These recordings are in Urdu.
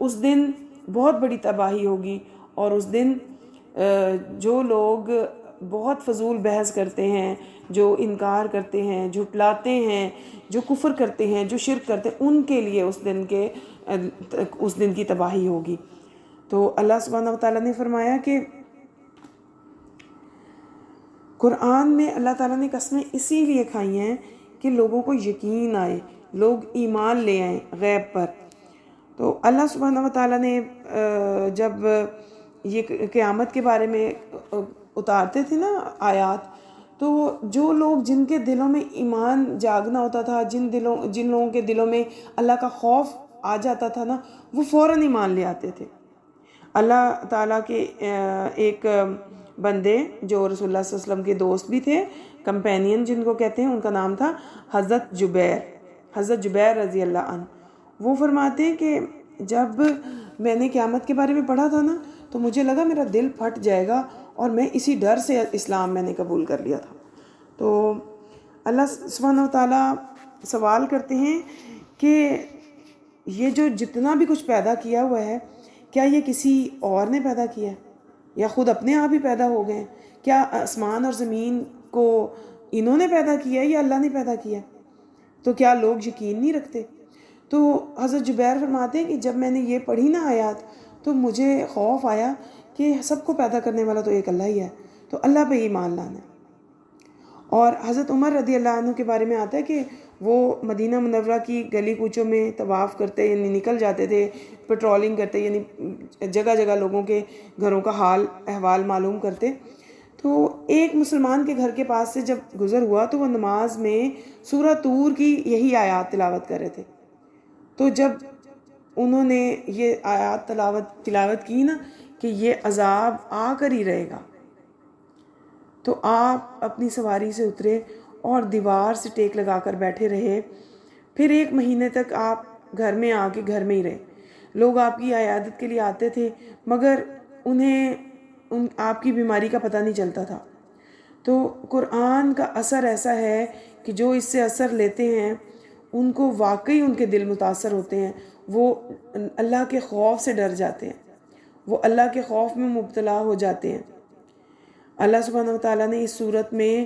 اس دن بہت بڑی تباہی ہوگی، اور اس دن جو لوگ بہت فضول بحث کرتے ہیں، جو انکار کرتے ہیں، جھٹلاتے ہیں، جو کفر کرتے ہیں، جو شرک کرتے ہیں، ان کے لیے اس دن کی تباہی ہوگی۔ تو اللہ سبحانہ وتعالیٰ نے فرمایا کہ قرآن میں اللہ تعالیٰ نے قسمیں اسی لیے کھائی ہیں کہ لوگوں کو یقین آئے، لوگ ایمان لے آئیں غیب پر۔ تو اللہ سبحانہ وتعالیٰ نے جب یہ قیامت کے بارے میں اتارتے تھے نا آیات، تو جو لوگ جن کے دلوں میں ایمان جاگنا ہوتا تھا، جن لوگوں کے دلوں میں اللہ کا خوف آ جاتا تھا نا، وہ فوراً ایمان لے آتے تھے۔ اللہ تعالیٰ کے ایک بندے جو رسول اللہ صلی اللہ علیہ وسلم کے دوست بھی تھے، کمپینین جن کو کہتے ہیں، ان کا نام تھا حضرت جبیر رضی اللہ عنہ۔ وہ فرماتے ہیں کہ جب میں نے قیامت کے بارے میں پڑھا تھا نا، تو مجھے لگا میرا دل پھٹ جائے گا، اور میں اسی ڈر سے اسلام میں نے قبول کر لیا تھا۔ تو اللہ سبحانہ وتعالیٰ سوال کرتے ہیں کہ یہ جو جتنا بھی کچھ پیدا کیا ہوا ہے، کیا یہ کسی اور نے پیدا کیا ہے، یا خود اپنے آپ ہی پیدا ہو گئے ہیں؟ کیا آسمان اور زمین کو انہوں نے پیدا کیا ہے یا اللہ نے پیدا کیا ہے؟ تو کیا لوگ یقین نہیں رکھتے؟ تو حضرت جبیر فرماتے ہیں کہ جب میں نے یہ پڑھی نا آیات، تو مجھے خوف آیا کہ سب کو پیدا کرنے والا تو ایک اللہ ہی ہے، تو اللہ پہ ایمان لانا ہے۔ اور حضرت عمر رضی اللہ عنہ کے بارے میں آتا ہے کہ وہ مدینہ منورہ کی گلی کوچوں میں طواف کرتے، یعنی نکل جاتے تھے، پیٹرولنگ کرتے، یعنی جگہ جگہ لوگوں کے گھروں کا حال احوال معلوم کرتے۔ تو ایک مسلمان کے گھر کے پاس سے جب گزر ہوا، تو وہ نماز میں سورہ طور کی یہی آیات تلاوت کر رہے تھے۔ تو جب انہوں نے یہ آیات تلاوت کی نا کہ یہ عذاب آ کر ہی رہے گا، تو آپ اپنی سواری سے اترے اور دیوار سے ٹیک لگا کر بیٹھے رہے۔ پھر 1 مہینے تک آپ گھر میں آ کے گھر میں ہی رہے۔ لوگ آپ کی عیادت کے لیے آتے تھے، مگر انہیں آپ کی بیماری کا پتہ نہیں چلتا تھا۔ تو قرآن کا اثر ایسا ہے کہ جو اس سے اثر لیتے ہیں، ان کو واقعی ان کے دل متاثر ہوتے ہیں، وہ اللہ کے خوف سے ڈر جاتے ہیں، وہ اللہ کے خوف میں مبتلا ہو جاتے ہیں۔ اللہ سبحانہ وتعالیٰ نے اس صورت میں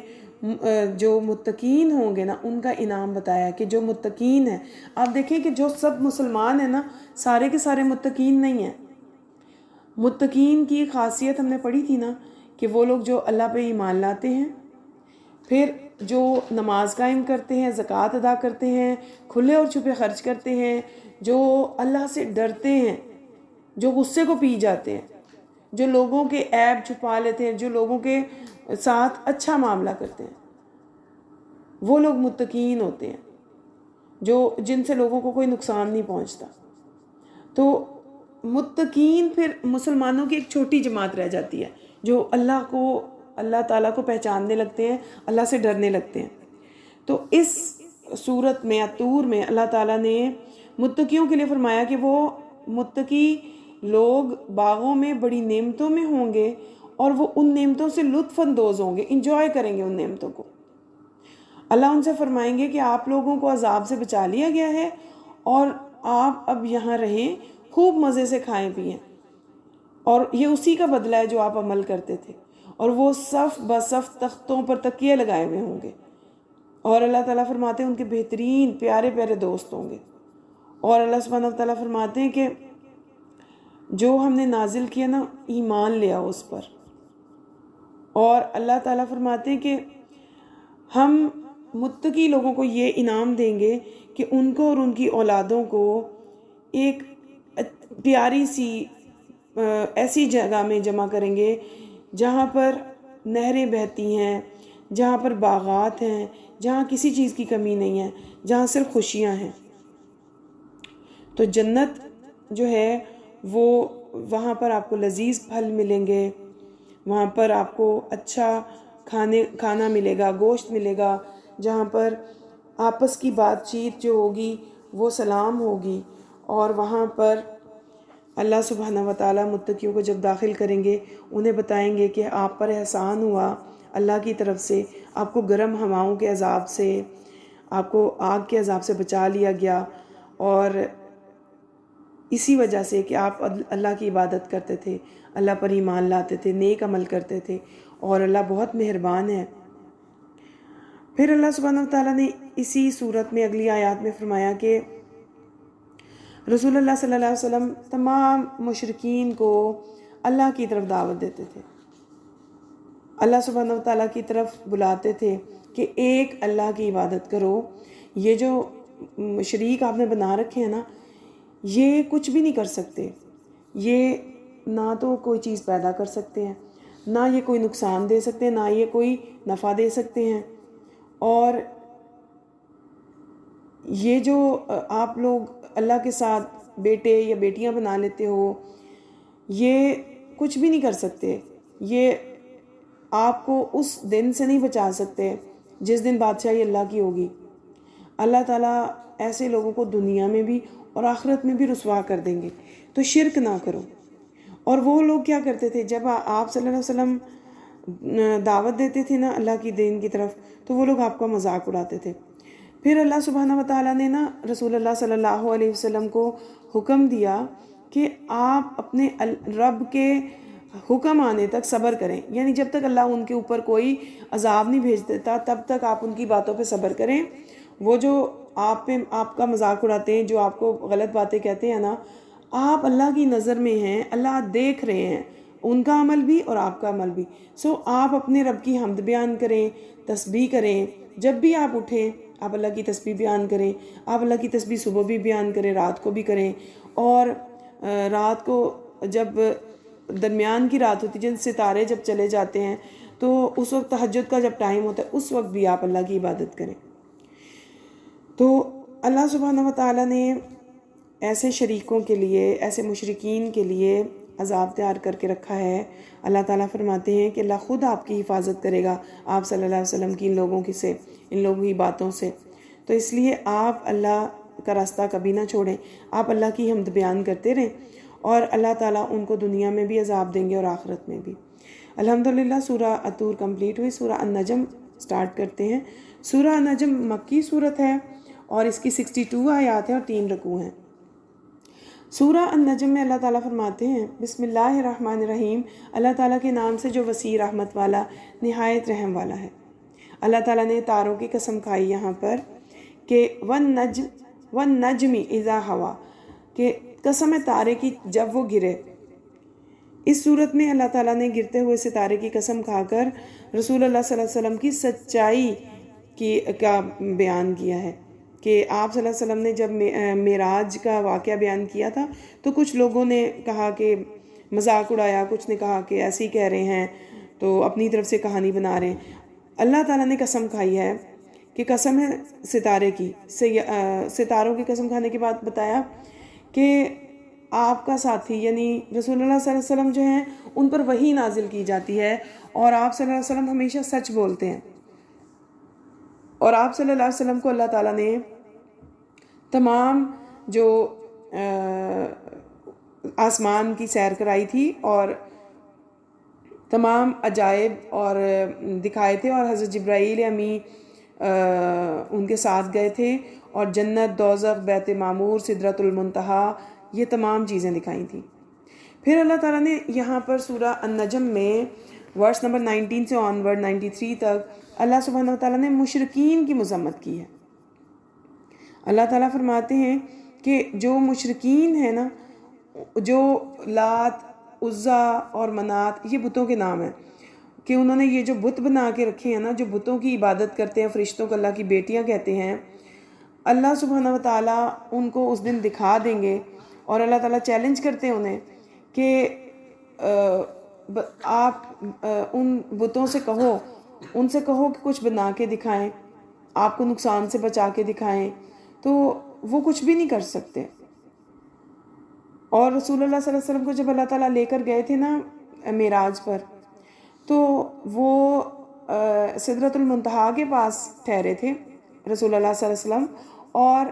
جو متقین ہوں گے نا، ان کا انعام بتایا کہ جو متقین ہیں، آپ دیکھیں کہ جو سب مسلمان ہیں نا، سارے کے سارے متقین نہیں ہیں۔ متقین کی خاصیت ہم نے پڑھی تھی نا کہ وہ لوگ جو اللہ پہ ایمان لاتے ہیں، پھر جو نماز قائم کرتے ہیں، زکوٰۃ ادا کرتے ہیں، کھلے اور چھپے خرچ کرتے ہیں، جو اللہ سے ڈرتے ہیں، جو غصے کو پی جاتے ہیں، جو لوگوں کے عیب چھپا لیتے ہیں، جو لوگوں کے ساتھ اچھا معاملہ کرتے ہیں، وہ لوگ متقین ہوتے ہیں، جن سے لوگوں کو کوئی نقصان نہیں پہنچتا۔ تو متقین پھر مسلمانوں کی ایک چھوٹی جماعت رہ جاتی ہے، جو اللہ تعالیٰ کو پہچاننے لگتے ہیں، اللہ سے ڈرنے لگتے ہیں۔ تو اس صورت میں طور میں اللہ تعالیٰ نے متقیوں کے لیے فرمایا کہ وہ متقی لوگ باغوں میں بڑی نعمتوں میں ہوں گے، اور وہ ان نعمتوں سے لطف اندوز ہوں گے، انجوائے کریں گے ان نعمتوں کو۔ اللہ ان سے فرمائیں گے کہ آپ لوگوں کو عذاب سے بچا لیا گیا ہے، اور آپ اب یہاں رہیں، خوب مزے سے کھائیں پئیں، اور یہ اسی کا بدلہ ہے جو آپ عمل کرتے تھے۔ اور وہ صف بصف تختوں پر تکیے لگائے ہوئے ہوں گے، اور اللہ تعالیٰ فرماتے ہیں ان کے بہترین پیارے پیارے دوست ہوں گے۔ اور اللہ سبحانہ وتعالیٰ فرماتے ہیں کہ جو ہم نے نازل کیا نا، ایمان لے آؤ اس پر۔ اور اللہ تعالیٰ فرماتے ہیں کہ ہم متقی لوگوں کو یہ انعام دیں گے کہ ان کو اور ان کی اولادوں کو ایک پیاری سی ایسی جگہ میں جمع کریں گے جہاں پر نہریں بہتی ہیں، جہاں پر باغات ہیں، جہاں کسی چیز کی کمی نہیں ہے، جہاں صرف خوشیاں ہیں۔ تو جنت جو ہے وہ وہاں پر آپ کو لذیذ پھل ملیں گے، وہاں پر آپ کو اچھا کھانا ملے گا، گوشت ملے گا، جہاں پر آپس کی بات چیت جو ہوگی وہ سلام ہوگی۔ اور وہاں پر اللہ سبحانہ وتعالیٰ متقیوں کو جب داخل کریں گے، انہیں بتائیں گے کہ آپ پر احسان ہوا اللہ کی طرف سے، آپ کو گرم ہواؤں کے عذاب سے، آپ کو آگ کے عذاب سے بچا لیا گیا، اور اسی وجہ سے کہ آپ اللہ کی عبادت کرتے تھے، اللہ پر ایمان لاتے تھے، نیک عمل کرتے تھے، اور اللہ بہت مہربان ہے۔ پھر اللہ سبحانہ و تعالیٰ نے اسی صورت میں اگلی آیات میں فرمایا کہ رسول اللہ صلی اللہ علیہ وسلم تمام مشرکین کو اللہ کی طرف دعوت دیتے تھے، اللہ سبحانہ و تعالیٰ کی طرف بلاتے تھے کہ ایک اللہ کی عبادت کرو۔ یہ جو شریک آپ نے بنا رکھے ہیں نا، یہ کچھ بھی نہیں کر سکتے، یہ نہ تو کوئی چیز پیدا کر سکتے ہیں، نہ یہ کوئی نقصان دے سکتے ہیں، نہ یہ کوئی نفع دے سکتے ہیں، اور یہ جو آپ لوگ اللہ کے ساتھ بیٹے یا بیٹیاں بنا لیتے ہو، یہ کچھ بھی نہیں کر سکتے، یہ آپ کو اس دن سے نہیں بچا سکتے جس دن بادشاہی اللہ کی ہوگی۔ اللہ تعالیٰ ایسے لوگوں کو دنیا میں بھی اور آخرت میں بھی رسوا کر دیں گے، تو شرک نہ کرو۔ اور وہ لوگ کیا کرتے تھے، جب آپ صلی اللہ علیہ وسلم دعوت دیتے تھے نا اللہ کی دین کی طرف، تو وہ لوگ آپ کا مذاق اڑاتے تھے۔ پھر اللہ سبحانہ و تعالیٰ نے نا رسول اللہ صلی اللہ علیہ وسلم کو حکم دیا کہ آپ اپنے رب کے حکم آنے تک صبر کریں، یعنی جب تک اللہ ان کے اوپر کوئی عذاب نہیں بھیج دیتا تب تک آپ ان کی باتوں پہ صبر کریں۔ وہ جو آپ کا مذاق اڑاتے ہیں، جو آپ کو غلط باتیں کہتے ہیں نا، آپ اللہ کی نظر میں ہیں، اللہ دیکھ رہے ہیں ان کا عمل بھی اور آپ کا عمل بھی۔ سو آپ اپنے رب کی حمد بیان کریں، تسبیح کریں، جب بھی آپ اٹھیں آپ اللہ کی تسبیح بیان کریں، آپ اللہ کی تسبیح صبح بھی بیان کریں، رات کو بھی کریں، اور رات کو جب درمیان کی رات ہوتی ہے، جن ستارے جب چلے جاتے ہیں تو اس وقت تہجد کا جب ٹائم ہوتا ہے اس وقت بھی آپ اللہ کی عبادت کریں۔ تو اللہ سبحانہ و تعالیٰ نے ایسے شریکوں کے لیے، ایسے مشرکین کے لیے عذاب تیار کر کے رکھا ہے۔ اللہ تعالیٰ فرماتے ہیں کہ اللہ خود آپ کی حفاظت کرے گا آپ صلی اللہ علیہ وسلم کی ان لوگوں سے، ان لوگوں کی باتوں سے۔ تو اس لیے آپ اللہ کا راستہ کبھی نہ چھوڑیں، آپ اللہ کی حمد بیان کرتے رہیں، اور اللہ تعالیٰ ان کو دنیا میں بھی عذاب دیں گے اور آخرت میں بھی۔ الحمدللہ سورہ الطور کمپلیٹ ہوئی۔ سورہ النجم سٹارٹ کرتے ہیں۔ سورہ النجم مکی صورت ہے اور اس کی 62 آیات ہیں اور 3 رکوع ہیں۔ سورہ النجم میں اللہ تعالیٰ فرماتے ہیں بسم اللہ الرحمن الرحیم، اللہ تعالیٰ کے نام سے جو وسیع رحمت والا نہایت رحم والا ہے۔ اللہ تعالیٰ نے تاروں کی قسم کھائی یہاں پر کہ والنجم اذا ہوا، کہ قسم ہے تارے کی جب وہ گرے۔ اس صورت میں اللہ تعالیٰ نے گرتے ہوئے ستارے کی قسم کھا کر رسول اللہ صلی اللہ علیہ وسلم کی سچائی کا بیان کیا ہے کہ آپ صلی اللہ علیہ وسلم نے جب معراج کا واقعہ بیان کیا تھا تو کچھ لوگوں نے کہا کہ مذاق اڑایا، کچھ نے کہا کہ ایسے ہی کہہ رہے ہیں، تو اپنی طرف سے کہانی بنا رہے ہیں۔ اللہ تعالیٰ نے قسم کھائی ہے کہ قسم ہے ستارے کی، ستاروں کی قسم کھانے کے بعد بتایا کہ آپ کا ساتھی یعنی رسول اللہ صلی اللہ علیہ وسلم جو ہیں ان پر وحی نازل کی جاتی ہے، اور آپ صلی اللہ علیہ وسلم ہمیشہ سچ بولتے ہیں، اور آپ صلی اللہ علیہ وسلم کو اللہ تعالیٰ نے تمام جو آسمان کی سیر کرائی تھی اور تمام عجائب اور دکھائے تھے، اور حضرت جبرائیل امی ان کے ساتھ گئے تھے، اور جنت، دوزخ، بیت معمور، سدرۃ المنتہا، یہ تمام چیزیں دکھائی تھیں۔ پھر اللہ تعالیٰ نے یہاں پر سورہ النجم میں ورس نمبر 19 سے آنورڈ 93 تک اللہ سبحانہ و تعالیٰ نے مشرکین کی مذمت کی ہے۔ اللہ تعالیٰ فرماتے ہیں کہ جو مشرکین ہیں نا، جو لات، عزا اور منات، یہ بتوں کے نام ہیں، کہ انہوں نے یہ جو بت بنا کے رکھے ہیں نا، جو بتوں کی عبادت کرتے ہیں، فرشتوں کو اللہ کی بیٹیاں کہتے ہیں، اللہ سبحانہ و تعالیٰ ان کو اس دن دکھا دیں گے، اور اللہ تعالیٰ چیلنج کرتے ہیں انہیں کہ آپ ان بتوں سے کہو، ان سے کہو کہ کچھ بنا کے دکھائیں، آپ کو نقصان سے بچا کے دکھائیں، تو وہ کچھ بھی نہیں کر سکتے۔ اور رسول اللہ صلی اللہ علیہ وسلم کو جب اللہ تعالیٰ لے کر گئے تھے نا معراج پر، تو وہ سدرۃ المنتہا کے پاس ٹھہرے تھے رسول اللہ صلی اللہ علیہ وسلم، اور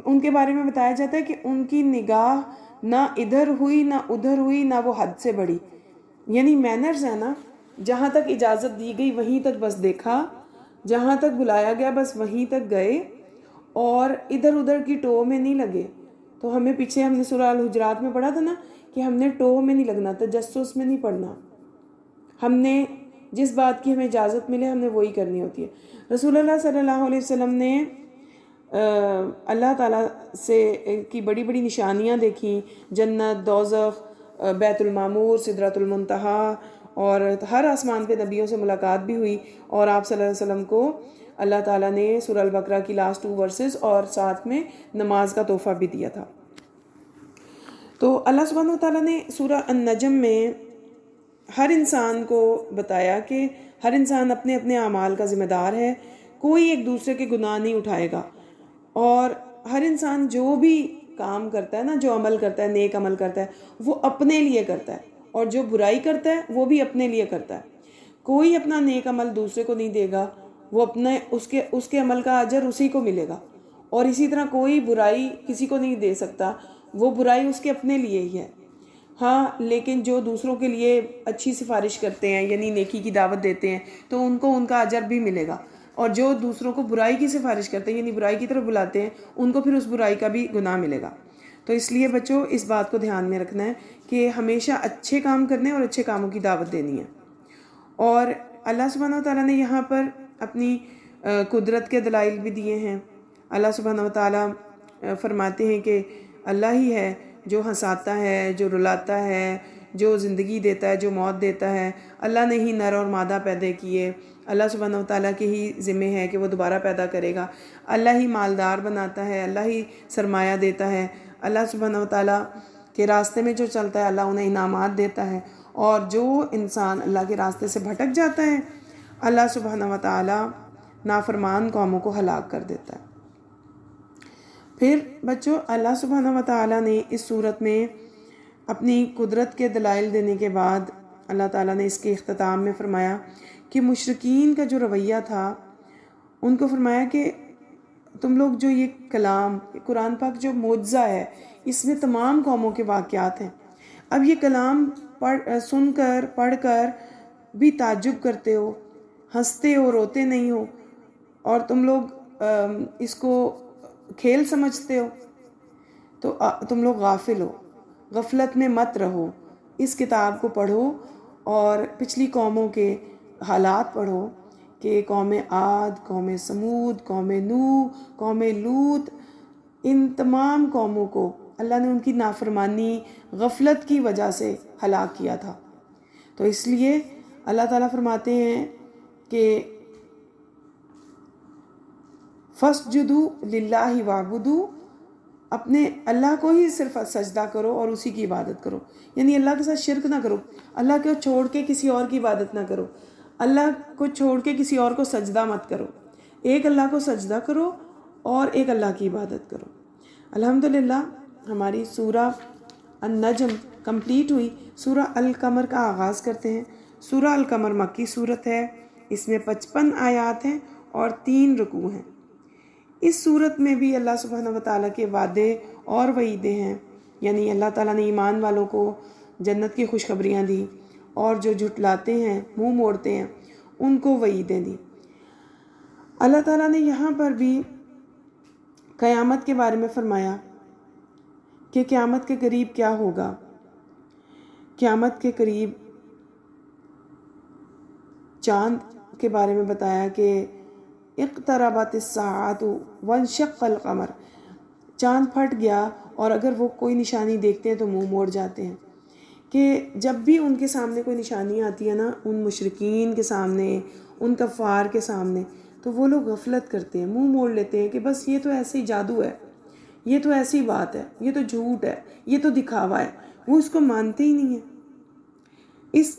ان کے بارے میں بتایا جاتا ہے کہ ان کی نگاہ نہ ادھر ہوئی نہ ادھر ہوئی، نہ وہ حد سے بڑھی، یعنی مینرز ہے نا، جہاں تک اجازت دی گئی وہیں تک بس دیکھا، جہاں تک بلایا گیا بس وہیں تک گئے، اور ادھر ادھر کی ٹو میں نہیں لگے۔ تو ہمیں پیچھے ہم نے سورہ الحجرات میں پڑھا تھا نا کہ ہم نے ٹوہ میں نہیں لگنا، تجسس میں نہیں پڑھنا، ہم نے جس بات کی ہمیں اجازت ملے ہم نے وہی کرنی ہوتی ہے۔ رسول اللہ صلی اللہ علیہ وسلم نے اللہ تعالیٰ سے کی بڑی بڑی نشانیاں دیکھیں، جنت، دوزخ، بیت المعمور، سدرۃ المنتہا، اور ہر آسمان پہ نبیوں سے ملاقات بھی ہوئی، اور آپ صلی اللہ علیہ وسلم کو اللہ تعالیٰ نے سورہ البقرہ کی لاسٹ 2 ورسز اور ساتھ میں نماز کا تحفہ بھی دیا تھا۔ تو اللہ سبحانہ و تعالیٰ نے سورہ النجم میں ہر انسان کو بتایا کہ ہر انسان اپنے اپنے اعمال کا ذمہ دار ہے، کوئی ایک دوسرے کے گناہ نہیں اٹھائے گا، اور ہر انسان جو بھی کام کرتا ہے نا، جو عمل کرتا ہے، نیک عمل کرتا ہے، وہ اپنے لیے کرتا ہے، اور جو برائی کرتا ہے وہ بھی اپنے لیے کرتا ہے۔ کوئی اپنا نیک عمل دوسرے کو نہیں دے گا، وہ اپنے اس کے عمل کا اجر اسی کو ملے گا، اور اسی طرح کوئی برائی کسی کو نہیں دے سکتا، وہ برائی اس کے اپنے لیے ہی ہے۔ ہاں، لیکن جو دوسروں کے لیے اچھی سفارش کرتے ہیں، یعنی نیکی کی دعوت دیتے ہیں، تو ان کا اجر بھی ملے گا، اور جو دوسروں کو برائی کی سفارش کرتے ہیں، یعنی برائی کی طرف بلاتے ہیں، ان کو پھر اس برائی کا بھی گناہ ملے گا۔ تو اس لیے بچوں اس بات کو دھیان میں رکھنا ہے کہ ہمیشہ اچھے کام کرنے اور اچھے کاموں کی دعوت دینی ہے۔ اور اللہ سبحانہ و تعالیٰ نے یہاں پر اپنی قدرت کے دلائل بھی دیے ہیں۔ اللہ سبحانہ و تعالیٰ فرماتے ہیں کہ اللہ ہی ہے جو ہنساتا ہے، جو رلاتا ہے، جو زندگی دیتا ہے، جو موت دیتا ہے۔ اللہ نے ہی نر اور مادہ پیدا کیے، اللہ سبحانہ و تعالیٰ کے ہی ذمہ ہے کہ وہ دوبارہ پیدا کرے گا۔ اللہ ہی مالدار بناتا ہے، اللہ ہی سرمایہ دیتا ہے، اللہ سبحانہ و تعالیٰ کے راستے میں جو چلتا ہے اللہ انہیں انعامات دیتا ہے، اور جو انسان اللہ کے راستے سے بھٹک جاتا ہے اللہ سبحانہ و تعالیٰ نافرمان قوموں کو ہلاک کر دیتا ہے۔ پھر بچوں اللہ سبحانہ و تعالیٰ نے اس صورت میں اپنی قدرت کے دلائل دینے کے بعد اللہ تعالیٰ نے اس کے اختتام میں فرمایا کہ مشرکین کا جو رویہ تھا ان کو فرمایا کہ تم لوگ جو یہ کلام قرآن پاک جو معجزہ ہے، اس میں تمام قوموں کے واقعات ہیں، اب یہ کلام سن کر پڑھ کر بھی تعجب کرتے ہو، ہنستے ہو، روتے نہیں ہو، اور تم لوگ اس کو کھیل سمجھتے ہو، تو تم لوگ غافل ہو، غفلت میں مت رہو، اس کتاب کو پڑھو اور پچھلی قوموں کے حالات پڑھو کہ قوم عاد، قوم سمود، قوم نوح، قوم لوط، ان تمام قوموں کو اللہ نے ان کی نافرمانی، غفلت کی وجہ سے ہلاک کیا تھا۔ تو اس لیے اللہ تعالیٰ فرماتے ہیں کہ فَاسْجُدُوا لِلَّهِ وَاعْبُدُوا، اپنے اللہ کو ہی صرف سجدہ کرو اور اسی کی عبادت کرو، یعنی اللہ کے ساتھ شرک نہ کرو، اللہ کو چھوڑ کے کسی اور کی عبادت نہ کرو، اللہ کو چھوڑ کے کسی اور کو سجدہ مت کرو، ایک اللہ کو سجدہ کرو اور ایک اللہ کی عبادت کرو۔ الحمدللہ ہماری سورہ النجم کمپلیٹ ہوئی۔ سورہ القمر کا آغاز کرتے ہیں۔ سورہ القمر مکی صورت ہے، اس میں 55 آیات ہیں اور 3 رکوع ہیں۔ اس صورت میں بھی اللہ سبحانہ و تعالیٰ کے وعدے اور وعیدیں ہیں، یعنی اللہ تعالیٰ نے ایمان والوں کو جنت کی خوشخبریاں دی، اور جو جھٹلاتے ہیں، منہ موڑتے ہیں، ان کو وعیدیں دی۔ اللہ تعالیٰ نے یہاں پر بھی قیامت کے بارے میں فرمایا کہ قیامت کے قریب کیا ہوگا۔ قیامت کے قریب چاند کے بارے میں بتایا کہ اقتربت الساعۃ وانشق القمر، چاند پھٹ گیا اور اگر وہ کوئی نشانی دیکھتے ہیں تو منہ موڑ جاتے ہیں، کہ جب بھی ان کے سامنے کوئی نشانی آتی ہے نا، ان مشرکین کے سامنے، ان کفار کے سامنے، تو وہ لوگ غفلت کرتے ہیں، منہ موڑ لیتے ہیں کہ بس یہ تو ایسے ہی جادو ہے، یہ تو ایسی بات ہے، یہ تو جھوٹ ہے، یہ تو دکھاوا ہے، وہ اس کو مانتے ہی نہیں ہیں۔ اس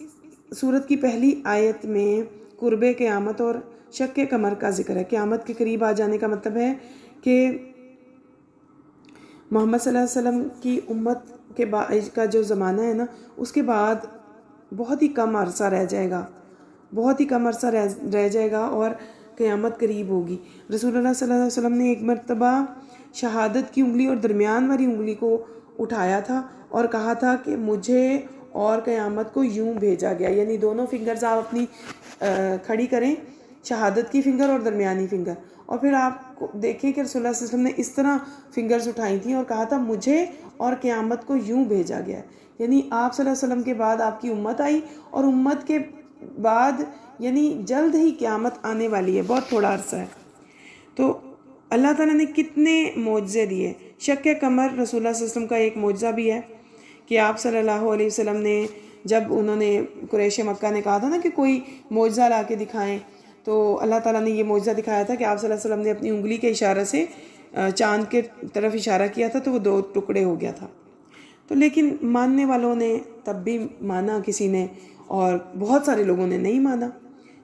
سورت کی پہلی آیت میں قرب قیامت اور شق قمر کا ذکر ہے۔ قیامت کے قریب آ جانے کا مطلب ہے کہ محمد صلی اللہ علیہ وسلم کی امت کے کا جو زمانہ ہے نا، اس کے بعد بہت ہی کم عرصہ رہ جائے گا، بہت ہی کم عرصہ رہ جائے گا اور قیامت قریب ہوگی۔ رسول اللہ صلی اللہ علیہ وسلم نے ایک مرتبہ شہادت کی انگلی اور درمیان والی انگلی کو اٹھایا تھا اور کہا تھا کہ مجھے اور قیامت کو یوں بھیجا گیا، یعنی دونوں فنگرز آپ اپنی کھڑی کریں شہادت کی فنگر اور درمیانی فنگر، اور پھر آپ کو دیکھیں کہ رسول اللہ صلی اللہ علیہ وسلم نے اس طرح فنگرز اٹھائی تھیں اور کہا تھا مجھے اور قیامت کو یوں بھیجا گیا ہے، یعنی آپ صلی اللہ علیہ وسلم کے بعد آپ کی امت آئی، اور امت کے بعد یعنی جلد ہی قیامت آنے والی ہے، بہت تھوڑا عرصہ ہے۔ تو اللہ تعالیٰ نے کتنے معجزے دیے۔ شق قمر رسول اللہ صلی اللہ علیہ وسلم کا ایک معجزہ بھی ہے کہ آپ صلی اللہ علیہ وسلم نے جب انہوں نے قریش مکہ نے کہا تھا نا کہ کوئی معجزہ لا کے دکھائیں، تو اللہ تعالیٰ نے یہ معجزہ دکھایا تھا کہ آپ صلی اللہ علیہ وسلم نے اپنی انگلی کے اشارے سے چاند کے طرف اشارہ کیا تھا تو وہ 2 ٹکڑے ہو گیا تھا۔ تو لیکن ماننے والوں نے تب بھی مانا کسی نے، اور بہت سارے لوگوں نے نہیں مانا۔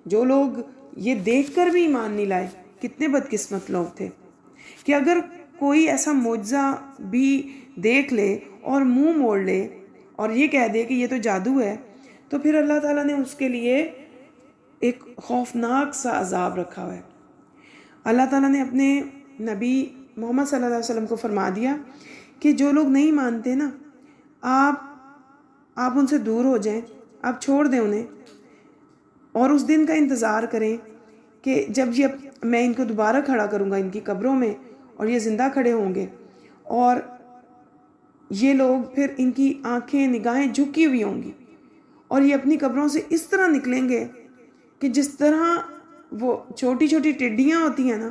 جو لوگ یہ دیکھ کر بھی ایمان نہیں لائے، کتنے بدقسمت لوگ تھے کہ اگر کوئی ایسا معجزہ بھی دیکھ لے اور منہ موڑ لے اور یہ کہہ دے کہ یہ تو جادو ہے، تو پھر اللہ تعالیٰ نے اس کے لیے ایک خوفناک سا عذاب رکھا ہوا ہے۔ اللہ تعالیٰ نے اپنے نبی محمد صلی اللہ علیہ وسلم کو فرما دیا کہ جو لوگ نہیں مانتے نا، آپ ان سے دور ہو جائیں، آپ چھوڑ دیں انہیں، اور اس دن کا انتظار کریں کہ جب میں ان کو دوبارہ کھڑا کروں گا ان کی قبروں میں، اور یہ زندہ کھڑے ہوں گے، اور یہ لوگ پھر ان کی آنکھیں نگاہیں جھکی ہوئی ہوں گی، اور یہ اپنی قبروں سے اس طرح نکلیں گے کہ جس طرح وہ چھوٹی چھوٹی ٹڈیاں ہوتی ہیں نا،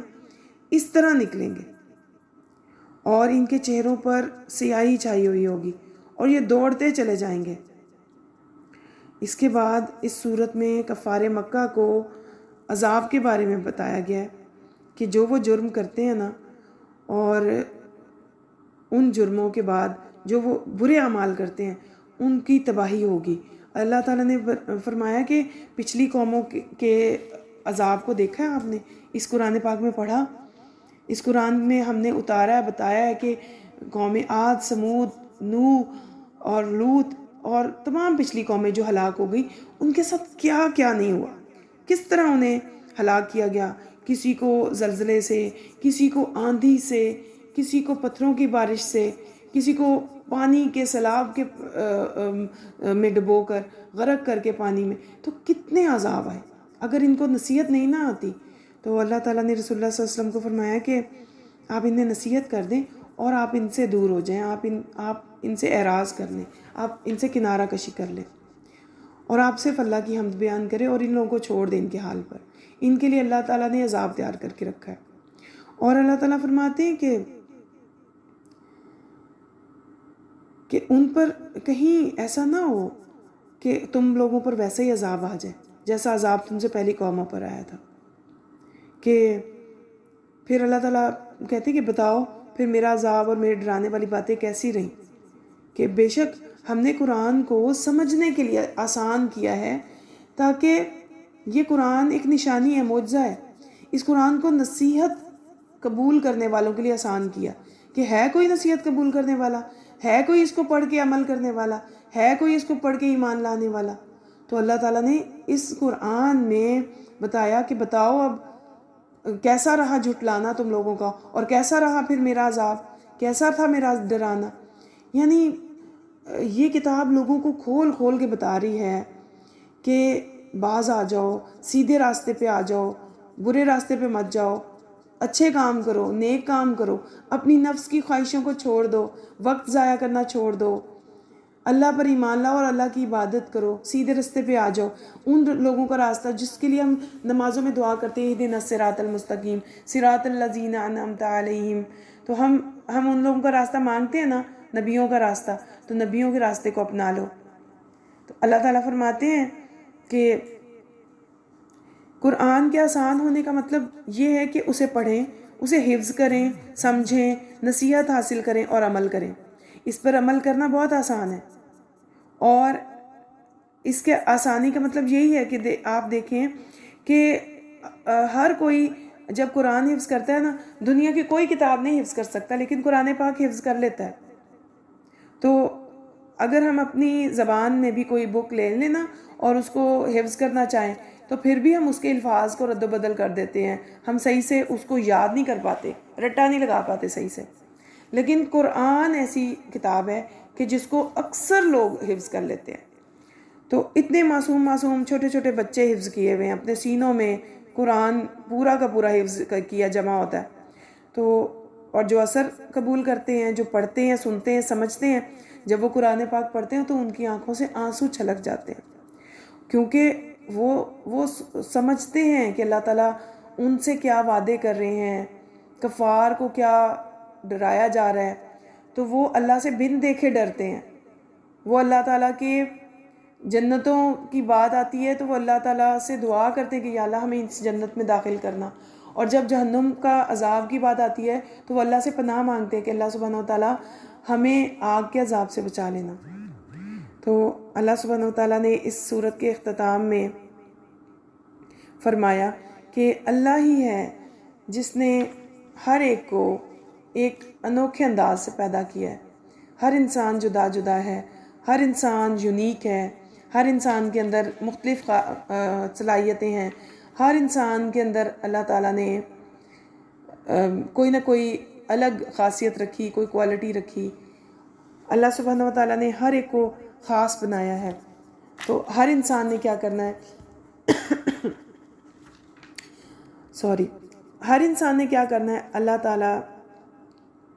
اس طرح نکلیں گے، اور ان کے چہروں پر سیاہی چھائی ہوئی ہوگی، اور یہ دوڑتے چلے جائیں گے۔ اس کے بعد اس صورت میں کفار مکہ کو عذاب کے بارے میں بتایا گیا ہے کہ جو وہ جرم کرتے ہیں نا، اور ان جرموں کے بعد جو وہ برے اعمال کرتے ہیں ان کی تباہی ہوگی۔ اللہ تعالیٰ نے فرمایا کہ پچھلی قوموں کے عذاب کو دیکھا ہے آپ نے، اس قرآن پاک میں پڑھا، اس قرآن میں ہم نے اتارا ہے، بتایا ہے کہ قوم عاد، سمود، نوح اور لوط اور تمام پچھلی قومیں جو ہلاک ہو گئی، ان کے ساتھ کیا کیا نہیں ہوا، کس طرح انہیں ہلاک کیا گیا، کسی کو زلزلے سے، کسی کو آندھی سے، کسی کو پتھروں کی بارش سے، کسی کو پانی کے سیلاب کے میں ڈبو کر غرق کر کے پانی میں۔ تو کتنے عذاب آئے، اگر ان کو نصیحت نہیں نہ آتی تو اللہ تعالیٰ نے رسول اللہ صلی اللہ علیہ وسلم کو فرمایا کہ آپ انہیں نصیحت کر دیں اور آپ ان سے دور ہو جائیں، آپ ان سے اعراض کر لیں، آپ ان سے کنارہ کشی کر لیں، اور آپ صرف اللہ کی حمد بیان کریں اور ان لوگوں کو چھوڑ دیں ان کے حال پر۔ ان کے لیے اللہ تعالیٰ نے عذاب تیار کر کے رکھا ہے۔ اور اللہ تعالیٰ فرماتے ہیں کہ ان پر کہیں ایسا نہ ہو کہ تم لوگوں پر ویسے ہی عذاب آ جائے جیسا عذاب تم سے پہلی قوموں پر آیا تھا۔ کہ پھر اللہ تعالیٰ کہتے ہیں کہ بتاؤ پھر میرا عذاب اور میرے ڈرانے والی باتیں کیسی رہیں، کہ بے شک ہم نے قرآن کو سمجھنے کے لیے آسان کیا ہے، تاکہ یہ قرآن ایک نشانی ہے، معجزہ ہے۔ اس قرآن کو نصیحت قبول کرنے والوں کے لیے آسان کیا، کہ ہے کوئی نصیحت قبول کرنے والا، ہے کوئی اس کو پڑھ کے عمل کرنے والا، ہے کوئی اس کو پڑھ کے ایمان لانے والا۔ تو اللہ تعالیٰ نے اس قرآن میں بتایا کہ بتاؤ اب کیسا رہا جھٹلانا تم لوگوں کا، اور کیسا رہا پھر میرا عذاب، کیسا تھا میرا ڈرانا۔ یعنی یہ کتاب لوگوں کو کھول کھول کے بتا رہی ہے کہ باز آ جاؤ، سیدھے راستے پہ آ جاؤ، برے راستے پہ مت جاؤ، اچھے کام کرو، نیک کام کرو، اپنی نفس کی خواہشوں کو چھوڑ دو، وقت ضائع کرنا چھوڑ دو، اللہ پر ایمان لاؤ اور اللہ کی عبادت کرو، سیدھے راستے پہ آ جاؤ۔ ان لوگوں کا راستہ جس کے لیے ہم نمازوں میں دعا کرتے ہیں اہدنا الصراط المستقیم صراط الذین انعمت علیہم، تو ہم ان لوگوں کا راستہ مانگتے ہیں نا، نبیوں کا راستہ، تو نبیوں کے راستے کو اپنا لو۔ تو اللہ تعالیٰ فرماتے ہیں کہ قرآن کے آسان ہونے کا مطلب یہ ہے کہ اسے پڑھیں، اسے حفظ کریں، سمجھیں، نصیحت حاصل کریں اور عمل کریں۔ اس پر عمل کرنا بہت آسان ہے، اور اس کے آسانی کا مطلب یہی ہے کہ آپ دیکھیں کہ ہر کوئی جب قرآن حفظ کرتا ہے نا، دنیا کی کوئی کتاب نہیں حفظ کر سکتا، لیکن قرآن پاک حفظ کر لیتا ہے۔ تو اگر ہم اپنی زبان میں بھی کوئی بک لے لیں نا اور اس کو حفظ کرنا چاہیں، تو پھر بھی ہم اس کے الفاظ کو رد و بدل کر دیتے ہیں، ہم صحیح سے اس کو یاد نہیں کر پاتے، رٹا نہیں لگا پاتے صحیح سے۔ لیکن قرآن ایسی کتاب ہے کہ جس کو اکثر لوگ حفظ کر لیتے ہیں۔ تو اتنے معصوم چھوٹے چھوٹے بچے حفظ کیے ہوئے ہیں اپنے سینوں میں قرآن پورا کا پورا حفظ کیا جمع ہوتا ہے. تو اور جو اثر قبول کرتے ہیں، جو پڑھتے ہیں، سنتے ہیں، سمجھتے ہیں، جب وہ قرآن پاک پڑھتے ہیں تو ان کی آنکھوں سے آنسو چھلک جاتے ہیں، کیونکہ وہ سمجھتے ہیں کہ اللہ تعالیٰ ان سے کیا وعدے کر رہے ہیں، کفار کو کیا ڈرایا جا رہا ہے. تو وہ اللہ سے بن دیکھے ڈرتے ہیں. وہ اللہ تعالیٰ کے جنتوں کی بات آتی ہے تو وہ اللہ تعالیٰ سے دعا کرتے ہیں کہ یا اللہ ہمیں اس جنت میں داخل کرنا. اور جب جہنم کا عذاب کی بات آتی ہے تو وہ اللہ سے پناہ مانگتے ہیں کہ اللہ سبحانہ و تعالیٰ ہمیں آگ کے عذاب سے بچا لینا. تو اللہ سبحانہ و تعالیٰ نے اس سورت کے اختتام میں فرمایا کہ اللہ ہی ہے جس نے ہر ایک کو ایک انوکھے انداز سے پیدا کیا ہے. ہر انسان جدا جدا ہے، ہر انسان یونیک ہے، ہر انسان کے اندر مختلف صلاحیتیں ہیں. ہر انسان کے اندر اللہ تعالیٰ نے کوئی نہ کوئی الگ خاصیت رکھی، کوئی کوالٹی رکھی. اللہ سبحانہ و تعالیٰ نے ہر ایک کو خاص بنایا ہے. تو ہر انسان نے کیا کرنا ہے ہر انسان نے کیا کرنا ہے، اللہ تعالیٰ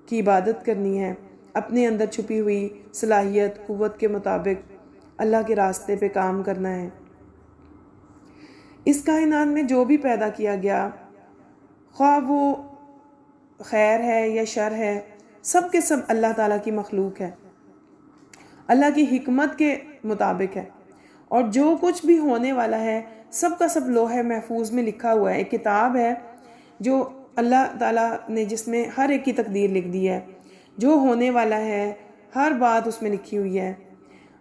کی عبادت کرنی ہے، اپنے اندر چھپی ہوئی صلاحیت قوت کے مطابق اللہ کے راستے پہ کام کرنا ہے. اس کائنات میں جو بھی پیدا کیا گیا، خواہ وہ خیر ہے یا شر ہے، سب کے سب اللہ تعالیٰ کی مخلوق ہے، اللہ کی حکمت کے مطابق ہے. اور جو کچھ بھی ہونے والا ہے سب کا سب لوح محفوظ میں لکھا ہوا ہے. ایک کتاب ہے جو اللہ تعالیٰ نے جس میں ہر ایک کی تقدیر لکھ دی ہے، جو ہونے والا ہے ہر بات اس میں لکھی ہوئی ہے.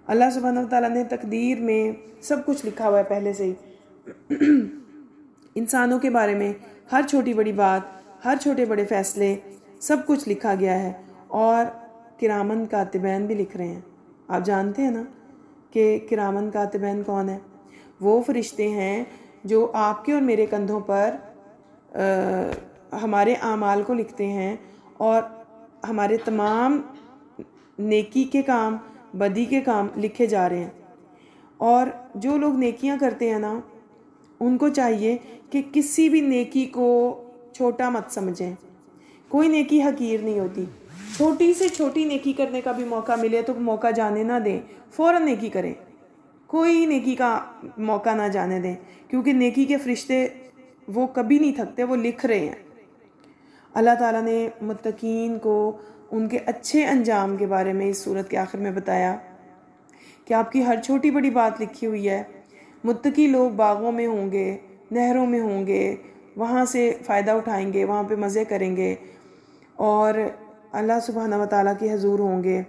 اللہ سبحانہ و تعالیٰ نے تقدیر میں سب کچھ لکھا ہوا ہے پہلے سے ہی. انسانوں کے بارے میں ہر چھوٹی بڑی بات، ہر چھوٹے بڑے فیصلے، سب کچھ لکھا گیا ہے. اور کرامن کاتبین بھی لکھ رہے ہیں. آپ جانتے ہیں نا کہ کرامن کاتبین کون ہے؟ وہ فرشتے ہیں جو آپ کے اور میرے کندھوں پر ہمارے اعمال کو لکھتے ہیں اور ہمارے تمام نیکی کے کام، بدی کے کام لکھے جا رہے ہیں. اور جو لوگ نیکیاں کرتے ہیں نا، ان کو چاہیے کہ کسی بھی نیکی کو چھوٹا مت سمجھیں. کوئی نیکی حقیر نہیں ہوتی. چھوٹی سے چھوٹی نیکی کرنے کا بھی موقع ملے تو موقع جانے نہ دیں، فوراً نیکی کریں. کوئی نیکی کا موقع نہ جانے دیں، کیونکہ نیکی کے فرشتے وہ کبھی نہیں تھکتے، وہ لکھ رہے ہیں. اللہ تعالیٰ نے متقین کو ان کے اچھے انجام کے بارے میں اس سورت کے آخر میں بتایا کہ آپ کی ہر چھوٹی بڑی بات لکھی ہوئی ہے. متقی لوگ باغوں میں ہوں گے، نہروں میں ہوں گے، وہاں سے فائدہ اٹھائیں گے، وہاں پہ مزے کریں گے اور اللہ سبحانہ و تعالیٰ کے حضور ہوں گے.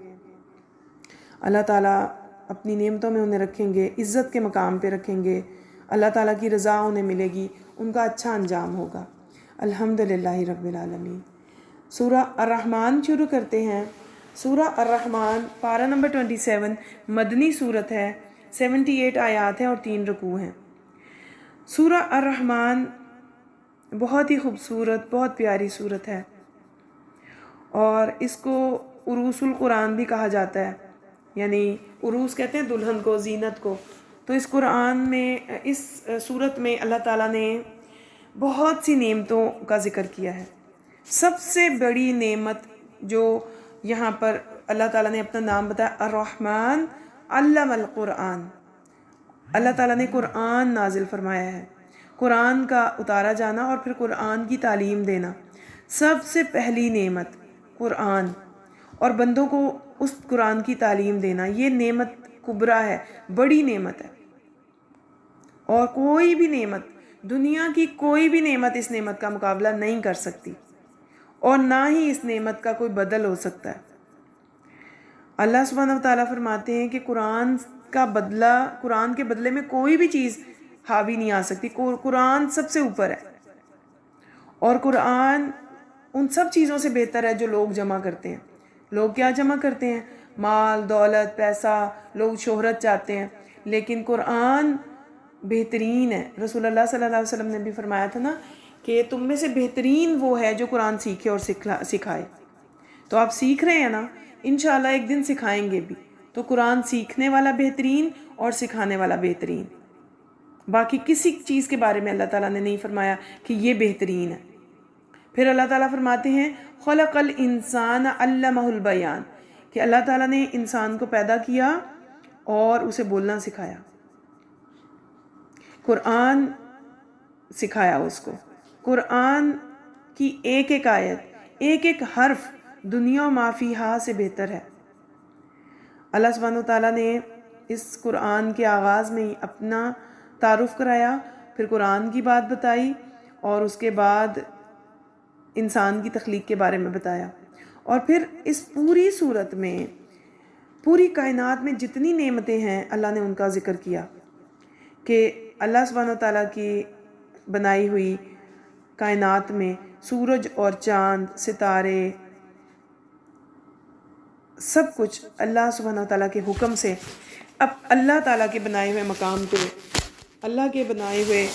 اللہ تعالیٰ اپنی نعمتوں میں انہیں رکھیں گے، عزت کے مقام پہ رکھیں گے. اللہ تعالیٰ کی رضا انہیں ملے گی، ان کا اچھا انجام ہوگا. الحمدللہ رب العالمین. سورہ الرحمن شروع کرتے ہیں. سورہ الرحمن پارہ نمبر 27 مدنی سورت ہے. 78 آیات ہیں اور 3 رکوع ہیں. سورہ الرحمن بہت ہی خوبصورت، بہت پیاری سورت ہے اور اس کو عروس القرآن بھی کہا جاتا ہے. یعنی عروس کہتے ہیں دلہن کو، زینت کو. تو اس قرآن میں، اس سورت میں اللہ تعالیٰ نے بہت سی نعمتوں کا ذکر کیا ہے. سب سے بڑی نعمت جو یہاں پر اللہ تعالیٰ نے اپنا نام بتایا، الرحمن علم القرآن. اللہ تعالیٰ نے قرآن نازل فرمایا ہے. قرآن کا اتارا جانا اور پھر قرآن کی تعلیم دینا، سب سے پہلی نعمت قرآن، اور بندوں کو اس قرآن کی تعلیم دینا، یہ نعمت کبریٰ ہے، بڑی نعمت ہے. اور کوئی بھی نعمت، دنیا کی کوئی بھی نعمت اس نعمت کا مقابلہ نہیں کر سکتی اور نہ ہی اس نعمت کا کوئی بدل ہو سکتا ہے. اللہ سبحانہ و تعالیٰ فرماتے ہیں کہ قرآن کا بدلہ، قرآن کے بدلے میں کوئی بھی چیز حاوی نہیں آ سکتی. قرآن سب سے اوپر ہے اور قرآن ان سب چیزوں سے بہتر ہے جو لوگ جمع کرتے ہیں. لوگ کیا جمع کرتے ہیں؟ مال، دولت، پیسہ. لوگ شہرت چاہتے ہیں، لیکن قرآن بہترین ہے. رسول اللہ صلی اللہ علیہ وسلم نے بھی فرمایا تھا نا کہ تم میں سے بہترین وہ ہے جو قرآن سیکھے اور سکھائے. تو آپ سیکھ رہے ہیں نا، انشاءاللہ ایک دن سکھائیں گے بھی. تو قرآن سیکھنے والا بہترین اور سکھانے والا بہترین. باقی کسی چیز کے بارے میں اللہ تعالیٰ نے نہیں فرمایا کہ یہ بہترین ہے۔ پھر اللہ تعالیٰ فرماتے ہیں خلق الانسان علمہ البیان، کہ اللہ تعالیٰ نے انسان کو پیدا کیا اور اسے بولنا سکھایا، قرآن سکھایا اس کو۔ قرآن کی ایک ایک آیت، ایک ایک حرف دنیا و ما فیہا سے بہتر ہے۔ اللہ سبحانہ وتعالیٰ نے اس قرآن کے آغاز میں ہی اپنا تعارف کرایا، پھر قرآن کی بات بتائی، اور اس کے بعد انسان کی تخلیق کے بارے میں بتایا، اور پھر اس پوری صورت میں پوری کائنات میں جتنی نعمتیں ہیں اللہ نے ان کا ذکر کیا، کہ اللہ سبحانہ وتعالیٰ کی بنائی ہوئی کائنات میں سورج اور چاند، ستارے، سب کچھ اللہ سبحانہ وتعالیٰ کے حکم سے اب اللہ تعالیٰ کے بنائے ہوئے مقام پہ، اللہ کے بنائے ہوئے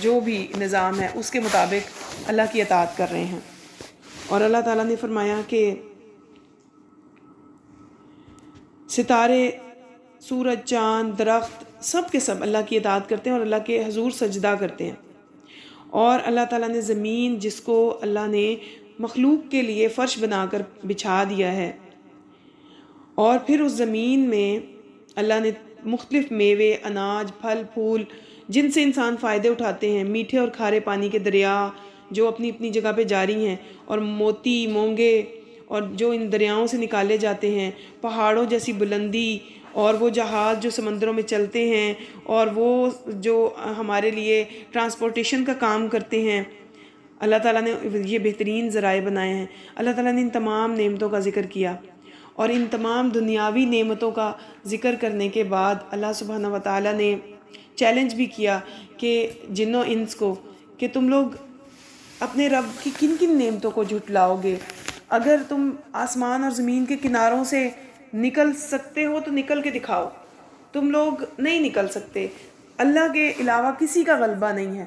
جو بھی نظام ہے اس کے مطابق اللہ کی اطاعت کر رہے ہیں۔ اور اللہ تعالیٰ نے فرمایا کہ ستارے، سورج، چاند، درخت، سب کے سب اللہ کی اطاعت کرتے ہیں اور اللہ کے حضور سجدہ کرتے ہیں۔ اور اللہ تعالیٰ نے زمین، جس کو اللہ نے مخلوق کے لیے فرش بنا کر بچھا دیا ہے، اور پھر اس زمین میں اللہ نے مختلف میوے، اناج، پھل پھول، جن سے انسان فائدے اٹھاتے ہیں، میٹھے اور کھارے پانی کے دریا جو اپنی اپنی جگہ پہ جاری ہیں، اور موتی، مونگے، اور جو ان دریاؤں سے نکالے جاتے ہیں، پہاڑوں جیسی بلندی، اور وہ جہاز جو سمندروں میں چلتے ہیں، اور وہ جو ہمارے لیے ٹرانسپورٹیشن کا کام کرتے ہیں، اللہ تعالیٰ نے یہ بہترین ذرائع بنائے ہیں۔ اللہ تعالیٰ نے ان تمام نعمتوں کا ذکر کیا، اور ان تمام دنیاوی نعمتوں کا ذکر کرنے کے بعد اللہ سبحانہ وتعالیٰ نے چیلنج بھی کیا کہ جن و انس کو، کہ تم لوگ اپنے رب کی کن کن نعمتوں کو جھٹلاؤ گے؟ اگر تم آسمان اور زمین کے کناروں سے نکل سکتے ہو تو نکل کے دکھاؤ، تم لوگ نہیں نکل سکتے۔ اللہ کے علاوہ کسی کا غلبہ نہیں ہے،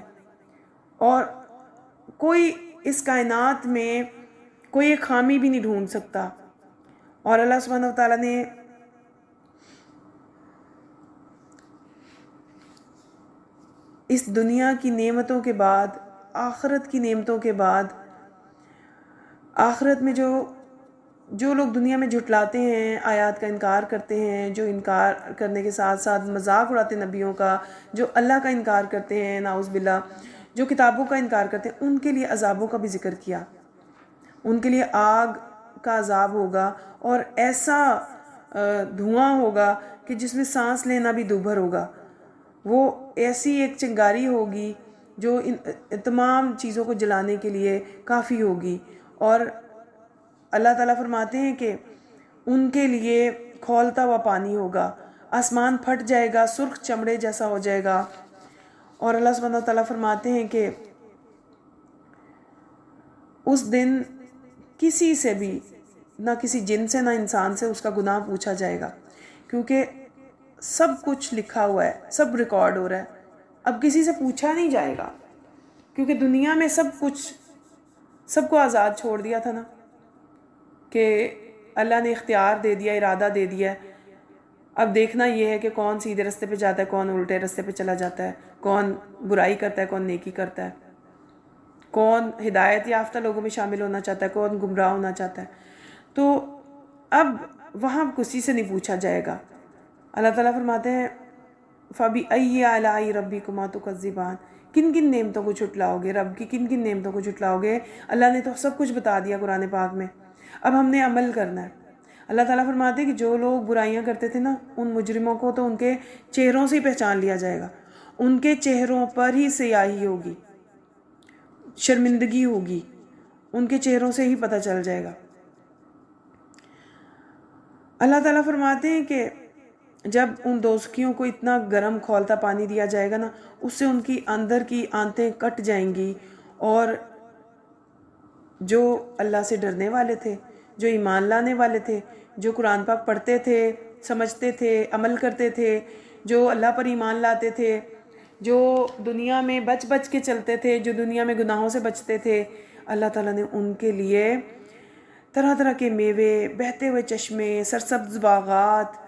اور کوئی اس کائنات میں کوئی ایک خامی بھی نہیں ڈھونڈ سکتا۔ اور اللہ سبحانہ وتعالیٰ نے اس دنیا کی نعمتوں کے بعد، آخرت کی نعمتوں کے بعد، آخرت میں جو لوگ دنیا میں جھٹلاتے ہیں، آیات کا انکار کرتے ہیں، جو انکار کرنے کے ساتھ ساتھ مذاق اڑاتے نبیوں کا، جو اللہ کا انکار کرتے ہیں، نعوذ باللہ، جو کتابوں کا انکار کرتے ہیں، ان کے لیے عذابوں کا بھی ذکر کیا۔ ان کے لیے آگ کا عذاب ہوگا، اور ایسا دھواں ہوگا کہ جس میں سانس لینا بھی دوبھر ہوگا۔ وہ ایسی ایک چنگاری ہوگی جو ان تمام چیزوں کو جلانے کے لیے کافی ہوگی۔ اور اللہ تعالیٰ فرماتے ہیں کہ ان کے لیے کھولتا ہوا پانی ہوگا، آسمان پھٹ جائے گا، سرخ چمڑے جیسا ہو جائے گا۔ اور اللہ سبحانہ وتعالیٰ فرماتے ہیں کہ اس دن کسی سے بھی، نہ کسی جن سے نہ انسان سے، اس کا گناہ پوچھا جائے گا، کیونکہ سب کچھ لکھا ہوا ہے، سب ریکارڈ ہو رہا ہے۔ اب کسی سے پوچھا نہیں جائے گا، کیونکہ دنیا میں سب کچھ، سب کو آزاد چھوڑ دیا تھا نا، کہ اللہ نے اختیار دے دیا، ارادہ دے دیا ہے۔ اب دیکھنا یہ ہے کہ کون سیدھے رستے پہ جاتا ہے، کون الٹے رستے پہ چلا جاتا ہے، کون برائی کرتا ہے، کون نیکی کرتا ہے، کون ہدایت یافتہ لوگوں میں شامل ہونا چاہتا ہے، کون گمراہ ہونا چاہتا ہے۔ تو اب وہاں کسی سے نہیں پوچھا جائے گا۔ اللہ تعالیٰ فرماتے ہیں فَبِأَيِّ آلَاءِ رَبِّكُمَا تُكَذِّبَانِ، کن کن نعمتوں کو جھٹلاؤ گے، رب کی کن کن نعمتوں کو جھٹلاؤ گے؟ اللہ نے تو سب کچھ بتا دیا قرآن پاک میں، اب ہم نے عمل کرنا ہے۔ اللہ تعالیٰ فرماتے ہیں کہ جو لوگ برائیاں کرتے تھے نا، ان مجرموں کو تو ان کے چہروں سے ہی پہچان لیا جائے گا، ان کے چہروں پر ہی سیاہی ہوگی، شرمندگی ہوگی، ان کے چہروں سے ہی پتہ چل جائے گا۔ اللہ تعالیٰ فرماتے ہیں کہ جب ان دوزخیوں کو اتنا گرم کھولتا پانی دیا جائے گا نا، اس سے ان کی اندر کی آنتیں کٹ جائیں گی، اور جو اللہ سے ڈرنے والے تھے، جو ایمان لانے والے تھے، جو قرآن پاک پڑھتے تھے، سمجھتے تھے، عمل کرتے تھے، جو اللہ پر ایمان لاتے تھے، جو دنیا میں بچ بچ کے چلتے تھے، جو دنیا میں گناہوں سے بچتے تھے، اللہ تعالیٰ نے ان کے لیے طرح طرح کے میوے، بہتے ہوئے چشمے، سرسبز باغات،